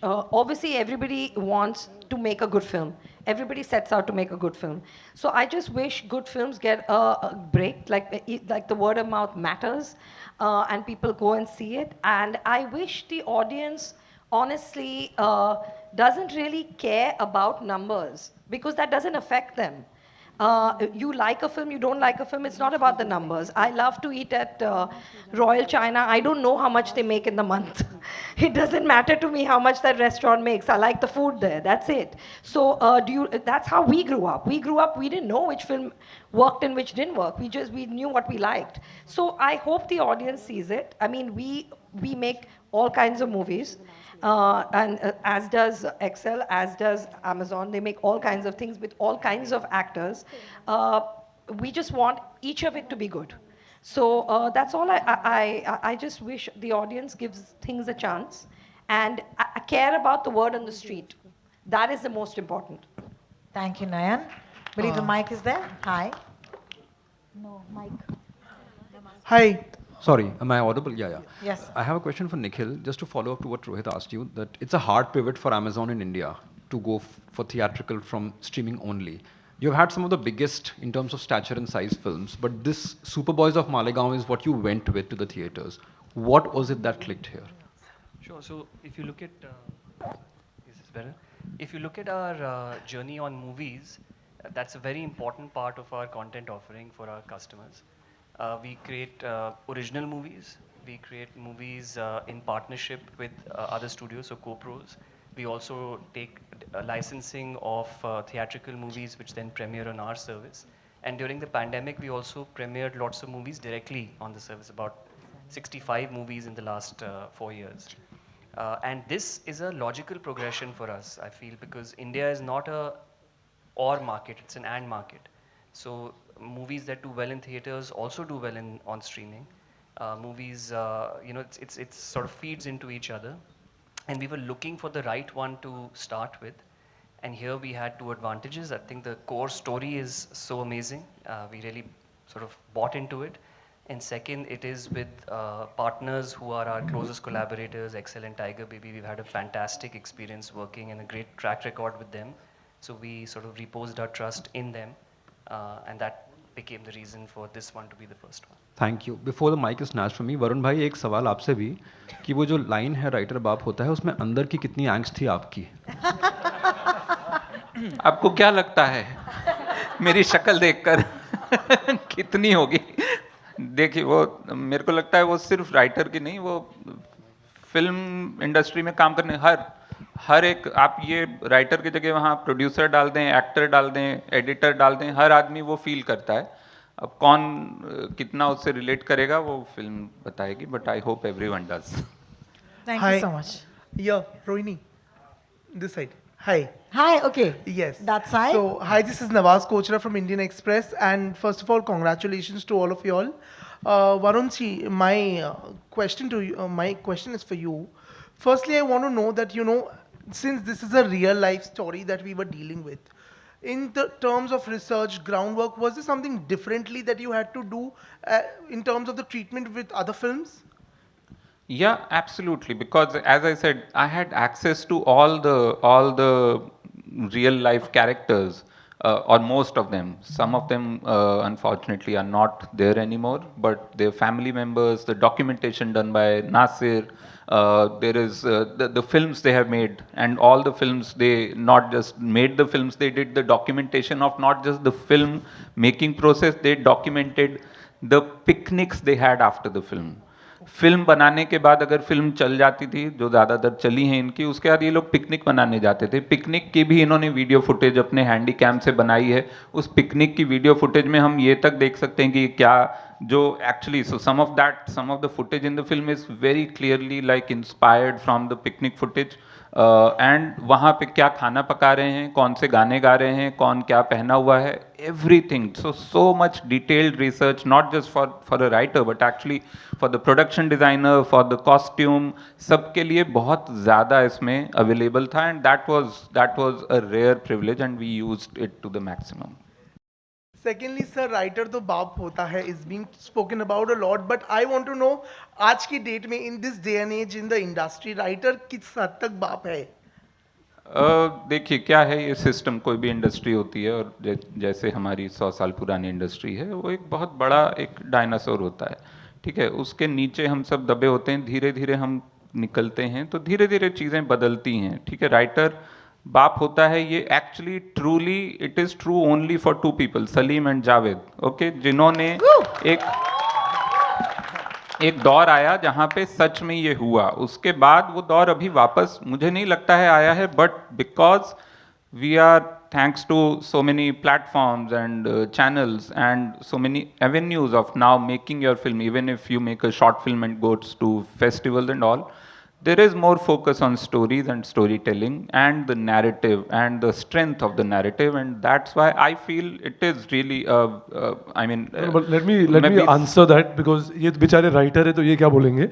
obviously everybody wants to make a good film. Everybody sets out to make a good film. So I just wish good films get a break, like the word of mouth matters, and people go and see it. And I wish the audience, honestly, doesn't really care about numbers, because that doesn't affect them. You like a film, you don't like a film, it's not about the numbers. I love to eat at Royal China. I don't know how much they make in the month. It doesn't matter to me how much that restaurant makes. I like the food there, that's it. So that's how we grew up. We didn't know which film worked and which didn't work. We knew what we liked. So I hope the audience sees it. I mean, we make all kinds of movies. And as does Excel, as does Amazon. They make all kinds of things with all kinds of actors. We just want each of it to be good. So that's all. I just wish the audience gives things a chance, and I care about the word on the street. That is the most important. Thank you, Nayan. Believe the mic is there. Hi. No, mic. Hi. Sorry, am I audible? Yeah. Yes. I have a question for Nikhil, just to follow up to what Rohit asked you, that it's a hard pivot for Amazon in India to go for theatrical from streaming only. You've had some of the biggest in terms of stature and size films, but this Superboys of Malegaon is what you went with to the theaters. What was it that clicked here? Sure. So if you look at, is this better? If you look at our journey on movies, that's a very important part of our content offering for our customers. We create original movies. We create movies in partnership with other studios, so co-pros. We also take licensing of theatrical movies, which then premiere on our service. And during the pandemic, we also premiered lots of movies directly on the service, about 65 movies in the last 4 years. And this is a logical progression for us, I feel, because India is not a or market, it's an and market. So movies that do well in theaters also do well on streaming. Movies, it's sort of feeds into each other. And we were looking for the right one to start with. And here we had two advantages. I think the core story is so amazing. We really sort of bought into it. And second, it is with partners who are our closest collaborators, Excel and Tiger Baby. We've had a fantastic experience working and a great track record with them. So we sort of reposed our trust in them. And that became the reason for this one to be the first one. Thank you. Before the mic is snatched from me, Varun भाई एक सवाल आपसे भी कि वो जो line है writer बाप होता है उसमें अंदर की कितनी angst थी आपकी? आपको क्या लगता है मेरी शक्ल देखकर कितनी होगी? देखिए वो मेरे को लगता है वो सिर्फ राइटर की नहीं, वो फिल्म इंडस्ट्री में काम करने हर एक, आप ये राइटर की जगह वहाँ प्रोड्यूसर डाल दें, एक्टर डाल दें, एडिटर डाल दें, हर आदमी वो फील करता है. अब कौन कितना उससे रिलेट करेगा वो फिल्म बताएगी, but I hope everyone does. Thank you so much. Yeah, Rohini, this side. Hi. Hi, okay. Yes. That side. So, hi, this is Nawaz Kochra from Indian Express, and first of all, congratulations to all of you all. Varun ji, my question is for you. Firstly, I want to know that, since this is a real life story that we were dealing with, in the terms of research, groundwork, was there something differently that you had to do in terms of the treatment with other films? Yeah, absolutely. Because as I said, I had access to all the real life characters, or most of them. Some of them, unfortunately, are not there anymore, but their family members, the documentation done by Nasir, there is the films they have made, and all the films, they not just made the films, they did the documentation of not just the film making process, they documented the picnics they had after the film. Film बनाने के बाद अगर film चल जाती थी, जो ज़्यादातर चली हैं इनकी, उसके बाद ये लोग पिकनिक मनाने जाते थे. पिकनिक की भी इन्होंने वीडियो फुटेज अपने हैंडी कैम से बनाई है. उस पिकनिक की वीडियो फुटेज में हम ये तक देख सकते हैं कि क्या जो actually some of the footage in the film is very clearly like inspired from the picnic footage. And वहाँ पे क्या खाना पका रहे हैं, कौन से गाने गा रहे हैं, कौन क्या पहना हुआ है, everything. So much detailed research, not just for a writer, but actually for the production designer, for the costume, सबके लिए बहुत ज़्यादा इसमें available था, and that was a rare privilege, and we used it to the maximum. Secondly, sir, writer तो बाप होता है is being spoken about a lot, but I want to know आज की डेट में in this day and age in the industry, writer किस हद तक बाप है? देखिए क्या है, ये सिस्टम, कोई भी इंडस्ट्री होती है, और जैसे हमारी 100 साल पुरानी इंडस्ट्री है, वो एक बहुत बड़ा एक डायनासोर होता है, ठीक है. उसके नीचे हम सब दबे होते हैं, धीरे धीरे हम निकलते हैं, तो धीरे धीरे चीज़ें बदलती हैं, ठीक है. राइटर बाप होता है, ये actually truly it is true only for 2 people, Salim and Javed, okay, जिन्होंने एक दौर आया जहाँ पे सच में ये हुआ. उसके बाद वो दौर अभी वापस मुझे नहीं लगता है आया है, but because we are thanks to so many platforms and channels and so many avenues of now making your film, even if you make a short film and goes to festivals and all, there is more focus on stories and storytelling and the narrative and the strength of the narrative, and that's why I feel it is really I mean but let me answer that, because ये बेचारे writer है तो ये क्या बोलेंगे.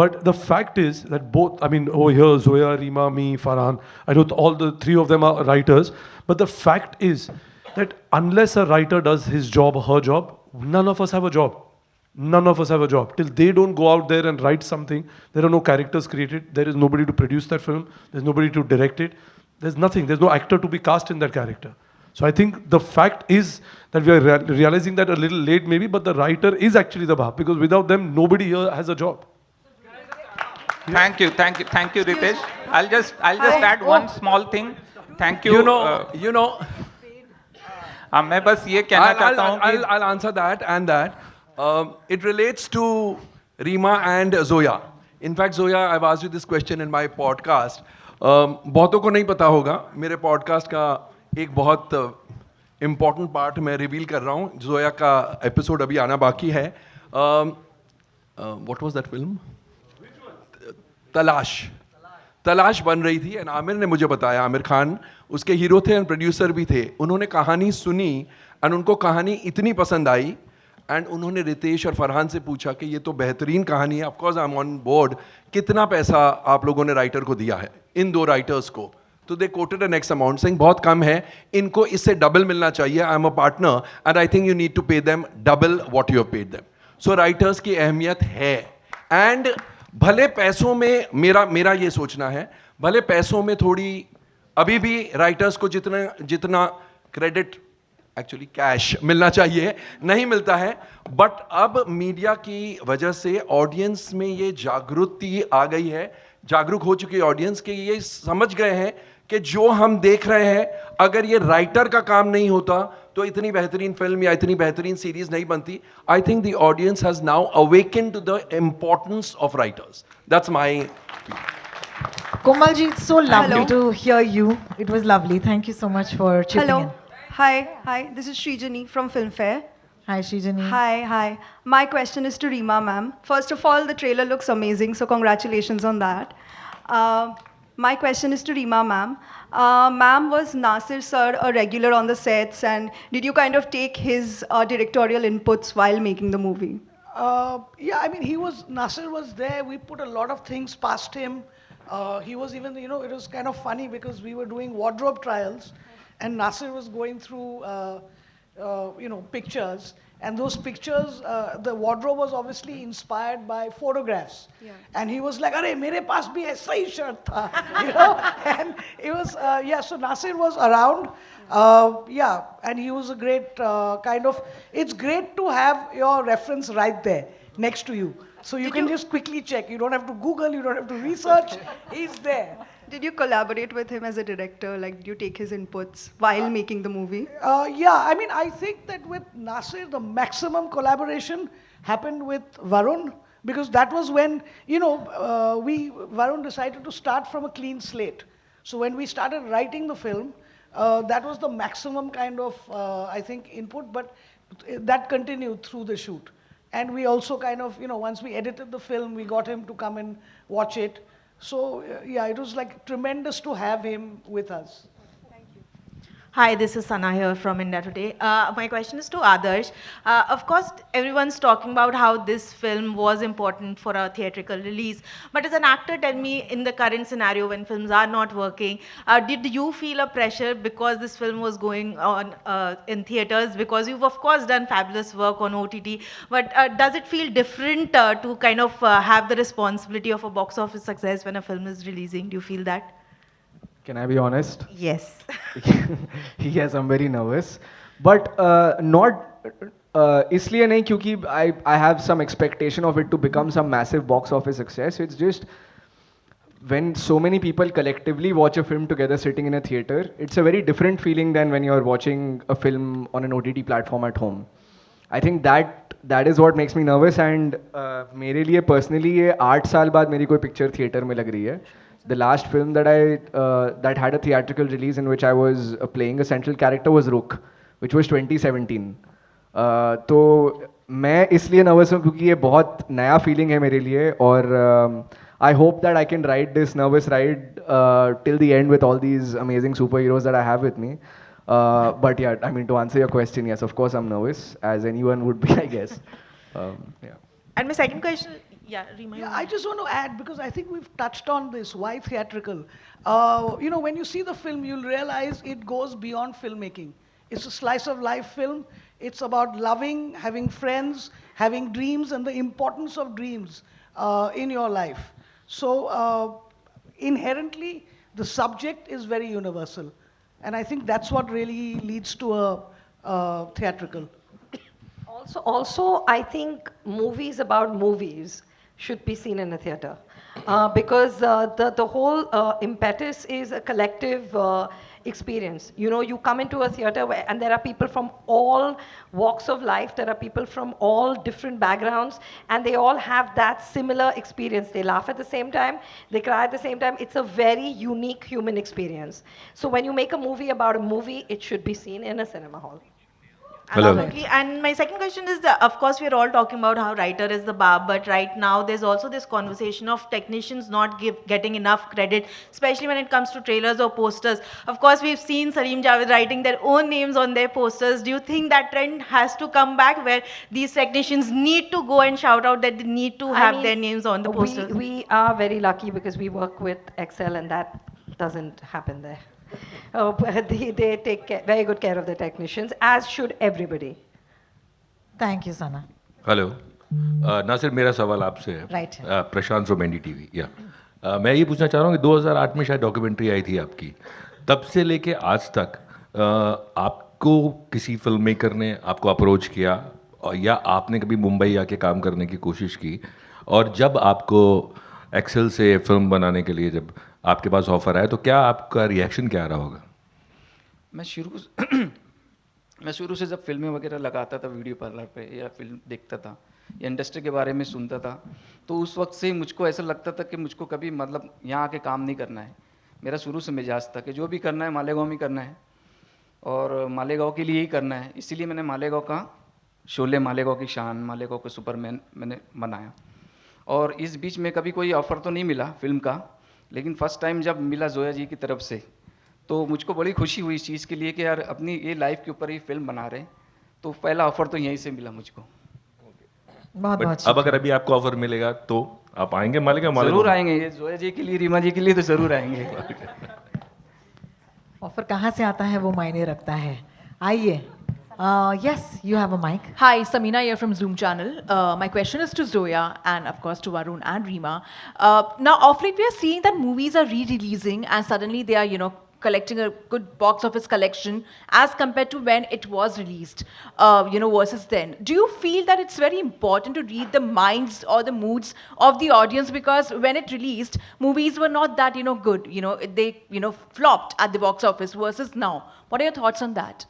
But the fact is that both, I mean, over here Zoya, Reema, me, Farhan, I know all the 3 of them are writers, but the fact is that unless a writer does his job or her job, none of us have a job. None of us have a job. Till they don't go out there and write something, there are no characters created, there is nobody to produce that film, there's nobody to direct it, there's nothing, there's no actor to be cast in that character. So I think the fact is that we are realizing that a little late maybe, but the writer is actually the baap, because without them, nobody here has a job. Thank you, Ritesh. I'll just add one small thing. Thank you. You know. मैं बस ये कहना चाहता हूँ कि I'll answer that and that. It relates to Reema and Zoya. In fact, Zoya, I've asked you this question in my podcast. बहुतों को नहीं पता होगा, मेरे podcast का एक बहुत important part मैं reveal कर रहा हूँ. Zoya का episode अभी आना बाकी है. What was that film? तलाश बन रही थी, एंड आमिर ने मुझे बताया, आमिर खान उसके हीरो थे एंड प्रोड्यूसर भी थे. उन्होंने कहानी सुनी एंड उनको कहानी इतनी पसंद आई, एंड उन्होंने रितेश और फरहान से पूछा कि ये तो बेहतरीन कहानी है, of course I am on board, कितना पैसा आप लोगों ने राइटर को दिया है, इन 2 राइटर्स को? तो they quoted an x amount, saying बहुत कम है, इनको इससे डबल मिलना चाहिए, I am a partner and I think you need to pay them double what you have paid them. So writers की अहमियत है, एंड भले पैसों में, मेरा ये सोचना है, भले पैसों में थोड़ी अभी भी राइटर्स को जितना क्रेडिट एक्चुअली कैश मिलना चाहिए नहीं मिलता है, बट अब मीडिया की वजह से ऑडियंस में ये जागृति आ गई है, जागरूक हो चुकी है ऑडियंस, के ये समझ गए हैं कि जो हम देख रहे हैं, अगर ये राइटर का काम नहीं होता तो इतनी बेहतरीन फिल्म या इतनी बेहतरीन सीरीज नहीं बनती. I think the audience has now awaken to the importance of writers. That's my. Komalji, it's so lovely to hear you. It was lovely. Thank you so much for chipping in. Hi, this is Srijani from Filmfare. Hi, Srijani. Hi. My question is to Reema ma'am. First of all, the trailer looks amazing, so congratulations on that. My question is to Reema ma'am. Ma'am, was Nasir sir a regular on the sets, and did you kind of take his directorial inputs while making the movie? Yeah, I mean, Nasir was there. We put a lot of things past him. He was even, it was kind of funny because we were doing wardrobe trials, and Nasir was going through, pictures, And those pictures, the wardrobe was obviously inspired by photographs. Yeah. And he was like, "Arey, mere paas bhi aisa hi shirt tha," you know. And it was, yeah. So Nasir was around, yeah, and he was a great kind of. It's great to have your reference right there next to you, so you can just quickly check. You don't have to Google, you don't have to research. He's there. Did you collaborate with him as a director? Like, did you take his inputs while making the movie? Yeah, I mean, I think that with Nasir, the maximum collaboration happened with Varun, because that was when, you know, Varun decided to start from a clean slate. So when we started writing the film, that was the maximum kind of, I think, input, but that continued through the shoot. And we also kind of, you know, once we edited the film, we got him to come and watch it. So, yeah, it was like tremendous to have him with us. Hi, this is Sana here from India Today. My question is to Adarsh. Of course, everyone's talking about how this film was important for a theatrical release. But as an actor, tell me, in the current scenario when films are not working, did you feel a pressure because this film was going on in theaters? Because you've, of course, done fabulous work on OTT. But does it feel different to kind of have the responsibility of a box office success when a film is releasing? Do you feel that? Can I be honest? Yes. Yes, I'm very nervous. But not इसलिए नहीं क्योंकि I have some expectation of it to become some massive box office success. It's just when so many people collectively watch a film together sitting in a theater, it's a very different feeling than when you're watching a film on an OTT platform at home. I think that is what makes me nervous. And मेरे लिए personally ये 8 साल बाद मेरी कोई picture theater में लग रही है. The last film that that had a theatrical release in which I was playing a central character was Rook, which was 2017. तो मैं इसलिए nervous हूँ क्योंकि ये बहुत नया feeling है मेरे लिए और I hope that I can ride this nervous ride till the end with all these amazing superheroes that I have with me. But yeah, I mean, to answer your question, yes, of course I'm nervous, as anyone would be, I guess. Yeah. And my second question, yeah, remind Yeah, me. I just want to add, because I think we've touched on this, why theatrical? You know, when you see the film, you'll realize it goes beyond filmmaking. It's a slice of life film. It's about loving, having friends, having dreams, and the importance of dreams in your life. So inherently, the subject is very universal. And I think that's what really leads to a theatrical. Also, I think movies about movies should be seen in a theater because the whole impetus is a collective experience. You know, you come into a theater and there are people from all walks of life, there are people from all different backgrounds, and they all have that similar experience. They laugh at the same time, they cry at the same time. It's a very unique human experience. So when you make a movie about a movie, it should be seen in a cinema hall. Absolutely. And my second question is, of course, we're all talking about how writer is the bar, but right now there's also this conversation of technicians not getting enough credit, especially when it comes to trailers or posters. Of course, we've seen Salim Javed writing their own names on their posters. Do you think that trend has to come back where these technicians need to go and shout out that they need to have their names on the posters? We are very lucky because we work with Excel and that doesn't happen there. They take very good care of the technicians, as should everybody. Thank you, Sana. Hello Nasir, मेरा सवाल आपसे है. Right. Prashant from NDTV. या मैं ये पूछना चाह रहा हूँ कि 2008 में शायद डॉक्यूमेंट्री आई थी आपकी. तब से लेके आज तक आपको किसी फिल्म मेकर ने आपको अप्रोच किया या आपने कभी मुंबई आके काम करने की कोशिश की? और जब आपको एक्सेल से फिल्म बनाने के लिए जब आपके पास ऑफर आया तो क्या आपका रिएक्शन क्या रहा होगा? मैं शुरू से जब फिल्में वगैरह लगाता था वीडियो पार्लर पे या फिल्म देखता था या इंडस्ट्री के बारे में सुनता था, तो उस वक्त से मुझको ऐसा लगता था कि मुझको कभी मतलब यहाँ आके काम नहीं करना है. मेरा शुरू से मिजाज था कि जो भी करना है मालेगांव में करना है और मालेगांव के लिए ही करना है. इसीलिए मैंने मालेगांव का शोले, मालेगांव की शान, मालेगांव का सुपरमैन मैंने बनाया. और इस बीच में कभी कोई ऑफ़र तो नहीं मिला फिल्म का, लेकिन फर्स्ट टाइम जब मिला जोया जी की तरफ से तो मुझको बड़ी खुशी हुई इस चीज़ के लिए कि यार अपनी ये लाइफ के ऊपर ही फिल्म बना रहे हैं. तो पहला ऑफ़र तो यहीं से मिला मुझको. बहुत अब अगर अभी आपको ऑफर मिलेगा तो आप आएंगे मालेगांव? ज़रूर आएंगे. ये जोया जी के लिए, रीमा जी के लिए तो ज़रूर आएंगे. ऑफर कहाँ से आता है वो मायने रखता है. आइए Yes, you have a mic. Hi, Samina here from Zoom channel. My question is to Zoya and of course to Varun and Reema. Now, of late we are seeing that movies are re-releasing and suddenly they are, collecting a good box office collection as compared to when it was released, versus then. Do you feel that it's very important to read the minds or the moods of the audience, because when it released, movies were not that, good, they, flopped at the box office versus now. What are your thoughts on that?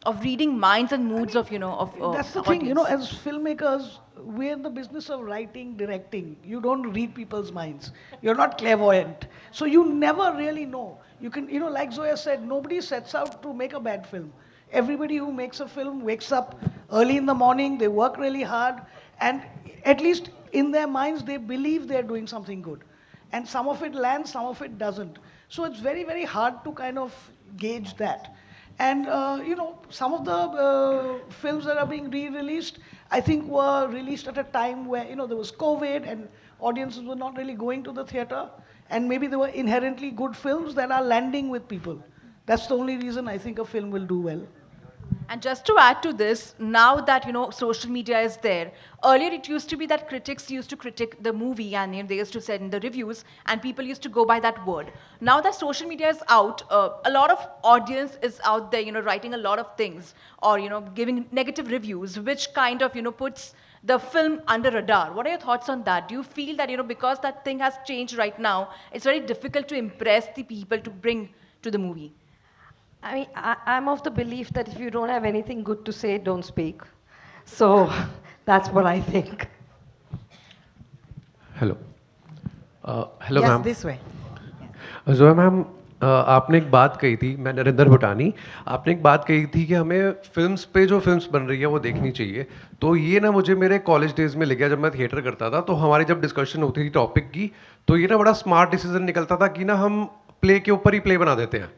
Of reading minds and moods of, That's the audience. thing, as filmmakers, we're in the business of writing, directing. You don't read people's minds. You're not clairvoyant. So you never really know. You can, like Zoya said, nobody sets out to make a bad film. Everybody who makes a film wakes up early in the morning, they work really hard, and at least in their minds, they believe they're doing something good. And some of it lands, some of it doesn't. So it's very, very hard to kind of gauge that. And, some of the films that are being re-released, I think were released at a time where, there was COVID and audiences were not really going to the theater. And maybe they were inherently good films that are landing with people. That's the only reason I think a film will do well. And just to add to this, now that social media is there, earlier it used to be that critics used to critique the movie and they used to send the reviews and people used to go by that word. Now that social media is out, a lot of audience is out there, writing a lot of things or giving negative reviews, which kind of puts the film under radar. What are your thoughts on that? Do you feel that because that thing has changed right now, it's very difficult to impress the people to bring to the movie? I mean, I'm of the belief that if you don't have anything good to say, don't speak. So that's what I think. Hello. Hello, Yes, ma'am. this way. Zoya ma'am, आपने एक बात कही थी, मैं नरेंद्र भुटानी, आपने एक बात कही थी कि हमें फिल्म्स पे जो फिल्म्स बन रही है वो देखनी चाहिए. तो ये ना मुझे मेरे कॉलेज डेज में लग गया, जब मैं थिएटर करता था तो हमारी जब डिस्कशन होती थी टॉपिक की, तो ये ना बड़ा स्मार्ट डिसीजन निकलता था कि ना हम प्ले के ऊपर ही प्ले बना देते हैं.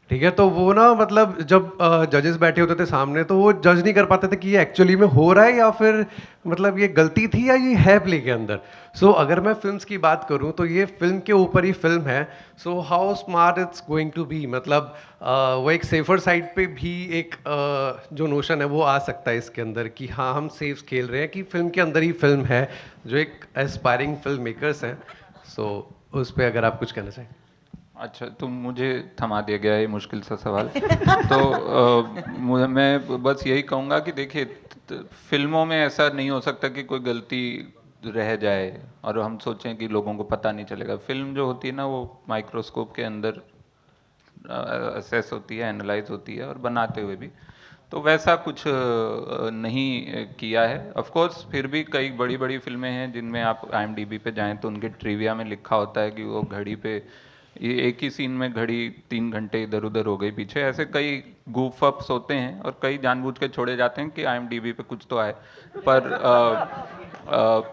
ठीक है, तो वो ना मतलब जब जजेस बैठे होते थे सामने तो वो जज नहीं कर पाते थे कि ये एक्चुअली में हो रहा है या फिर मतलब ये गलती थी या ये है प्ले के अंदर. सो अगर मैं फिल्म्स की बात करूं तो ये फिल्म के ऊपर ही फिल्म है. So how smart it's going to be, मतलब वो एक सेफर साइड पे भी एक जो नोशन है वो आ सकता है इसके अंदर कि हाँ हम सेफ खेल रहे हैं कि फिल्म के अंदर ही फिल्म है, जो एक एस्पायरिंग फिल्म मेकर्स हैं. सो उस पर अगर आप कुछ कहना चाहें. अच्छा, तो मुझे थमा दिया गया ये मुश्किल सा सवाल. तो मैं बस यही कहूँगा कि देखिए, फिल्मों में ऐसा नहीं हो सकता कि कोई गलती रह जाए और हम सोचें कि लोगों को पता नहीं चलेगा. फिल्म जो होती है ना, वो माइक्रोस्कोप के अंदर असेस होती है, एनालाइज होती है और बनाते हुए भी. तो वैसा कुछ नहीं किया है. ऑफ कोर्स फिर भी कई बड़ी बड़ी फिल्में हैं जिनमें आप IMDb पे जाएं तो उनके ट्रिविया में लिखा होता है कि वो घड़ी पे ये एक ही सीन में घड़ी 3 घंटे इधर उधर हो गई पीछे. ऐसे कई goof ups होते हैं और कई जानबूझ के छोड़े जाते हैं कि IMDb पे कुछ तो आए.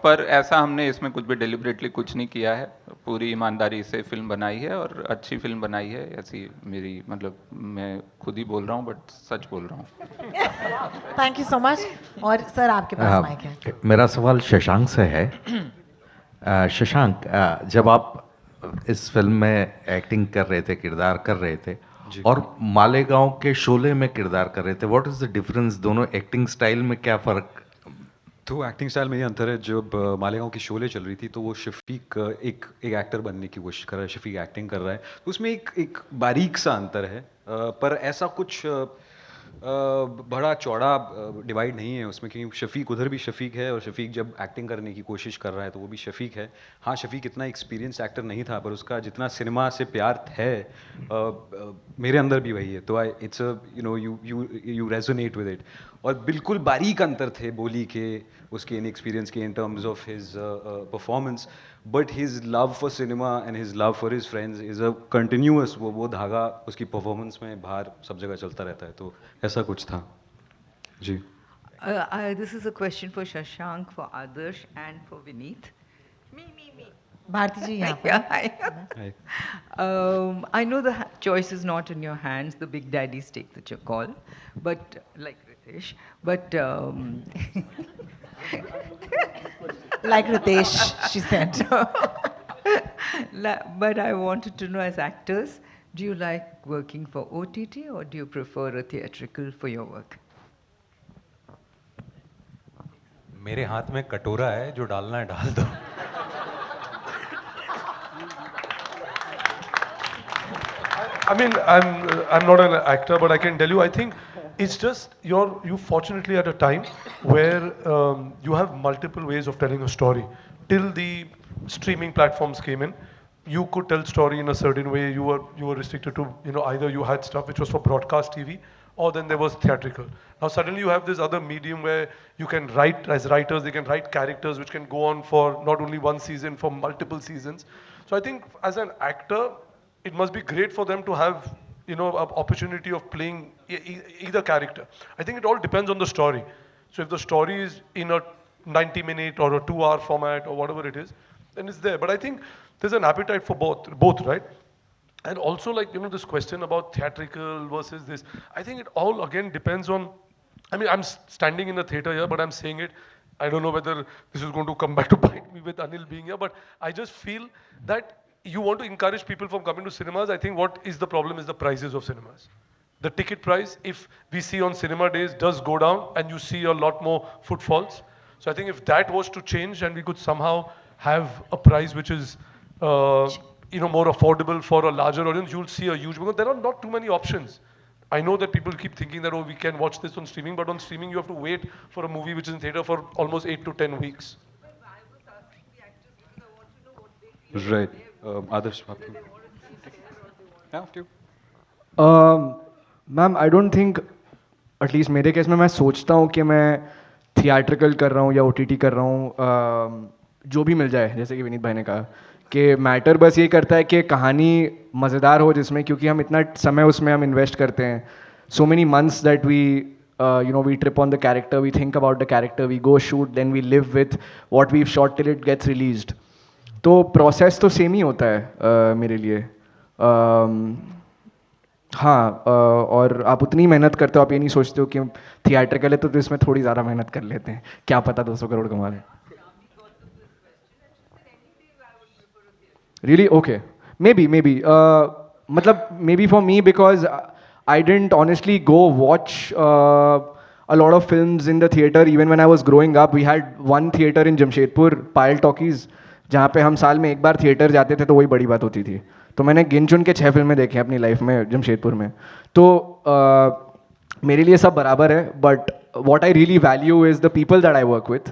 पर ऐसा हमने इसमें कुछ भी डेलिबरेटली कुछ नहीं किया है. पूरी ईमानदारी से फिल्म बनाई है और अच्छी फिल्म बनाई है. ऐसी मेरी, मतलब मैं खुद ही बोल रहा हूँ बट सच बोल रहा हूँ. Thank you so much. और सर आपके पास माइक है. मेरा सवाल शशांक से है. शशांक, जब आप इस फिल्म में एक्टिंग कर रहे थे, किरदार कर रहे थे, और मालेगांव के शोले में किरदार कर रहे थे, व्हाट इज द डिफरेंस? दोनों एक्टिंग स्टाइल में क्या फ़र्क? तो एक्टिंग स्टाइल में ये अंतर है. जब मालेगांव की शोले चल रही थी तो वो शफीक एक एक्टर बनने की कोशिश कर रहा है, शफीक एक्टिंग कर रहा है, तो उसमें एक बारीक सा अंतर है. पर ऐसा कुछ बड़ा चौड़ा डिवाइड नहीं है उसमें, क्योंकि शफीक उधर भी शफीक है और शफीक जब एक्टिंग करने की कोशिश कर रहा है तो वो भी शफीक है. हाँ, शफीक इतना एक्सपीरियंस एक्टर नहीं था, पर उसका जितना सिनेमा से प्यार है मेरे अंदर भी वही है. तो it's you resonate with it. और बिल्कुल बारीक अंतर थे बोली के, उसके इन एक्सपीरियंस के, in terms of his performance. But his love for cinema and his love for his friends is a continuous, वो धागा उसकी परफॉर्मेंस में बाहर सब जगह चलता रहता है. तो ऐसा कुछ था जी. This is a question for Shashank, for Adarsh and for Vineet. Me. Bharti जी यहाँ पर. I know the choice is not in your hands. The big daddies take the call, but like Ritesh, but like Ritesh, she said. But I wanted to know, as actors, do you like working for OTT or do you prefer a theatrical for your work? मेरे हाथ में कटोरा है, जो डालना है डाल दो. I mean, I'm not an actor, but I can tell you, I think it's just you fortunately at a time where you have multiple ways of telling a story. Till the streaming platforms came in, you could tell story in a certain way. You were restricted to, you know, either you had stuff which was for broadcast TV, or then there was theatrical. Now suddenly you have this other medium where you can write, as writers, they can write characters which can go on for not only one season, for multiple seasons. So I think as an actor, it must be great for them to have, you know, an opportunity of playing either character. I think it all depends on the story. So if the story is in a 90-minute or a 2-hour format or whatever it is, then it's there. But I think there's an appetite for both, right? And also, like, you know, this question about theatrical versus this, I think it all again depends on, I mean, I'm standing in the theater here, but I'm saying it, I don't know whether this is going to come back to bite me with Anil being here, but I just feel that you want to encourage people from coming to cinemas. I think what is the problem is the prices of cinemas. The ticket price, if we see on cinema days, does go down and you see a lot more footfalls. So I think if that was to change and we could somehow have a price which is, you know, more affordable for a larger audience, you'll see a huge, because there are not too many options. I know that people keep thinking that, oh, we can watch this on streaming, but on streaming you have to wait for a movie which is in theater for almost 8 to 10 weeks. Right. Others? After you. Ma'am I don't think at least मेरे case में मैं सोचता हूँ कि मैं theatrical कर रहा हूँ या OTT कर रहा हूँ, जो भी मिल जाए, जैसे कि विनीत भाई ने कहा कि मैटर बस ये करता है कि कहानी मज़ेदार हो जिसमें, क्योंकि हम इतना समय उसमें हम इन्वेस्ट करते हैं. So many months that we you know, we trip on the character, we think about the character, we go shoot, then we live with what we've shot till it gets released. तो process तो same ही होता है मेरे लिए. हाँ, और आप उतनी मेहनत करते हो, आप ये नहीं सोचते हो कि थिएट्रिकल है तो इसमें थोड़ी ज़्यादा मेहनत कर लेते हैं, क्या पता 200 करोड़ कमा लें. Really? Okay. Maybe. मतलब maybe for me, because I didn't honestly go watch a lot of films in the theater even when I was growing up. We had one theater in Jamshedpur, Payal Talkies, जहाँ पे हम साल में एक बार theatre जाते थे तो वही बड़ी बात होती थी. तो मैंने गिन चुन के 6 फिल्में देखी अपनी लाइफ में जमशेदपुर में. तो मेरे लिए सब बराबर है, but what I really value is the people that I work with.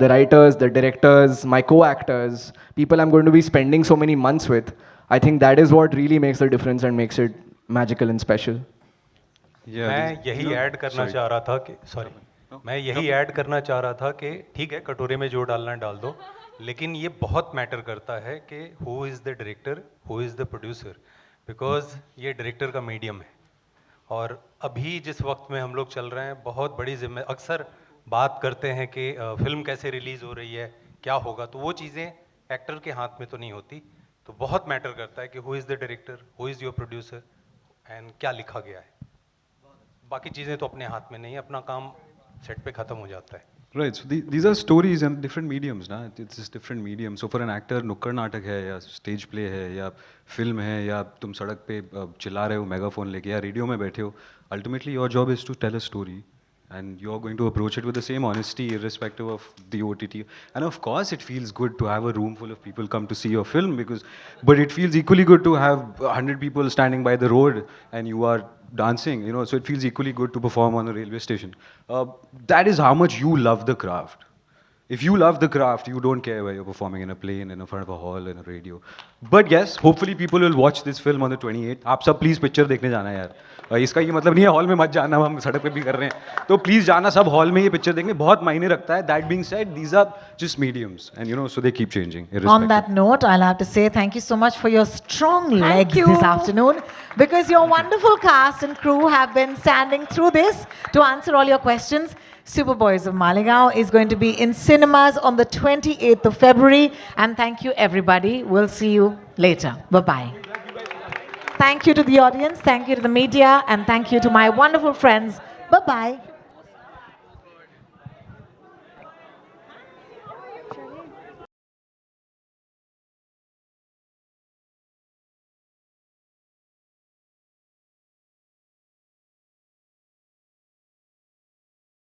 The writers, the directors, my co-actors, people I'm going to be spending so many months with. I think that is what really makes the difference and makes it magical and special. मैं यही add करना चाह रहा था कि मैं यही add करना चाह रहा था कि ठीक है, कटोरे में जो डालना है डाल दो, लेकिन ये बहुत मैटर करता है कि who is the director, who is the producer, because ये डायरेक्टर का मीडियम है. और अभी जिस वक्त में हम लोग चल रहे हैं, बहुत बड़ी अक्सर बात करते हैं कि फिल्म कैसे रिलीज़ हो रही है, क्या होगा, तो वो चीज़ें एक्टर के हाथ में तो नहीं होती. तो बहुत मैटर करता है कि who is the director, who is your producer and क्या लिखा गया है. बाकी चीज़ें तो अपने हाथ में नहीं है, अपना काम सेट पे ख़त्म हो जाता है. Right, so these are stories and different mediums, ना? It's just different mediums. So for an actor, नुक्कड़ नाटक है या स्टेज प्ले है या फिल्म है या तुम सड़क पे चिल्ला रहे हो मेगाफोन लेके या रेडियो में बैठे हो, ultimately your job is to tell a story and you're going to approach it with the same honesty irrespective of the OTT. And of course it feels good to have a room full of people come to see your film, but it feels equally good to have 100 people standing by the road and you are dancing, you know, so it feels equally good to perform on a railway station. That is how much you love the craft. If you love the craft, you don't care where you're performing in a plane, in front of a hall, in a radio. But yes, hopefully people will watch this film on the 28th. आप सब please picture देखने जाना यार. इसका ये मतलब नहीं है हॉल में मत जाना, हम सड़क पे भी कर रहे हैं. तो प्लीज जाना सब हॉल में ये पिक्चर देखने, बहुत मायने रखता है. That being said, these are just mediums, and you know, so they keep changing. On that note, I'll have to say thank you so much for your strong legs this afternoon, because your wonderful cast and crew have been standing through this to answer all your questions. Superboys of Malegaon is going to be in cinemas on the 28th of February, and thank you everybody. We'll see you later. Bye-bye. Thank you to the audience, thank you to the media, and thank you to my wonderful friends. Bye-bye.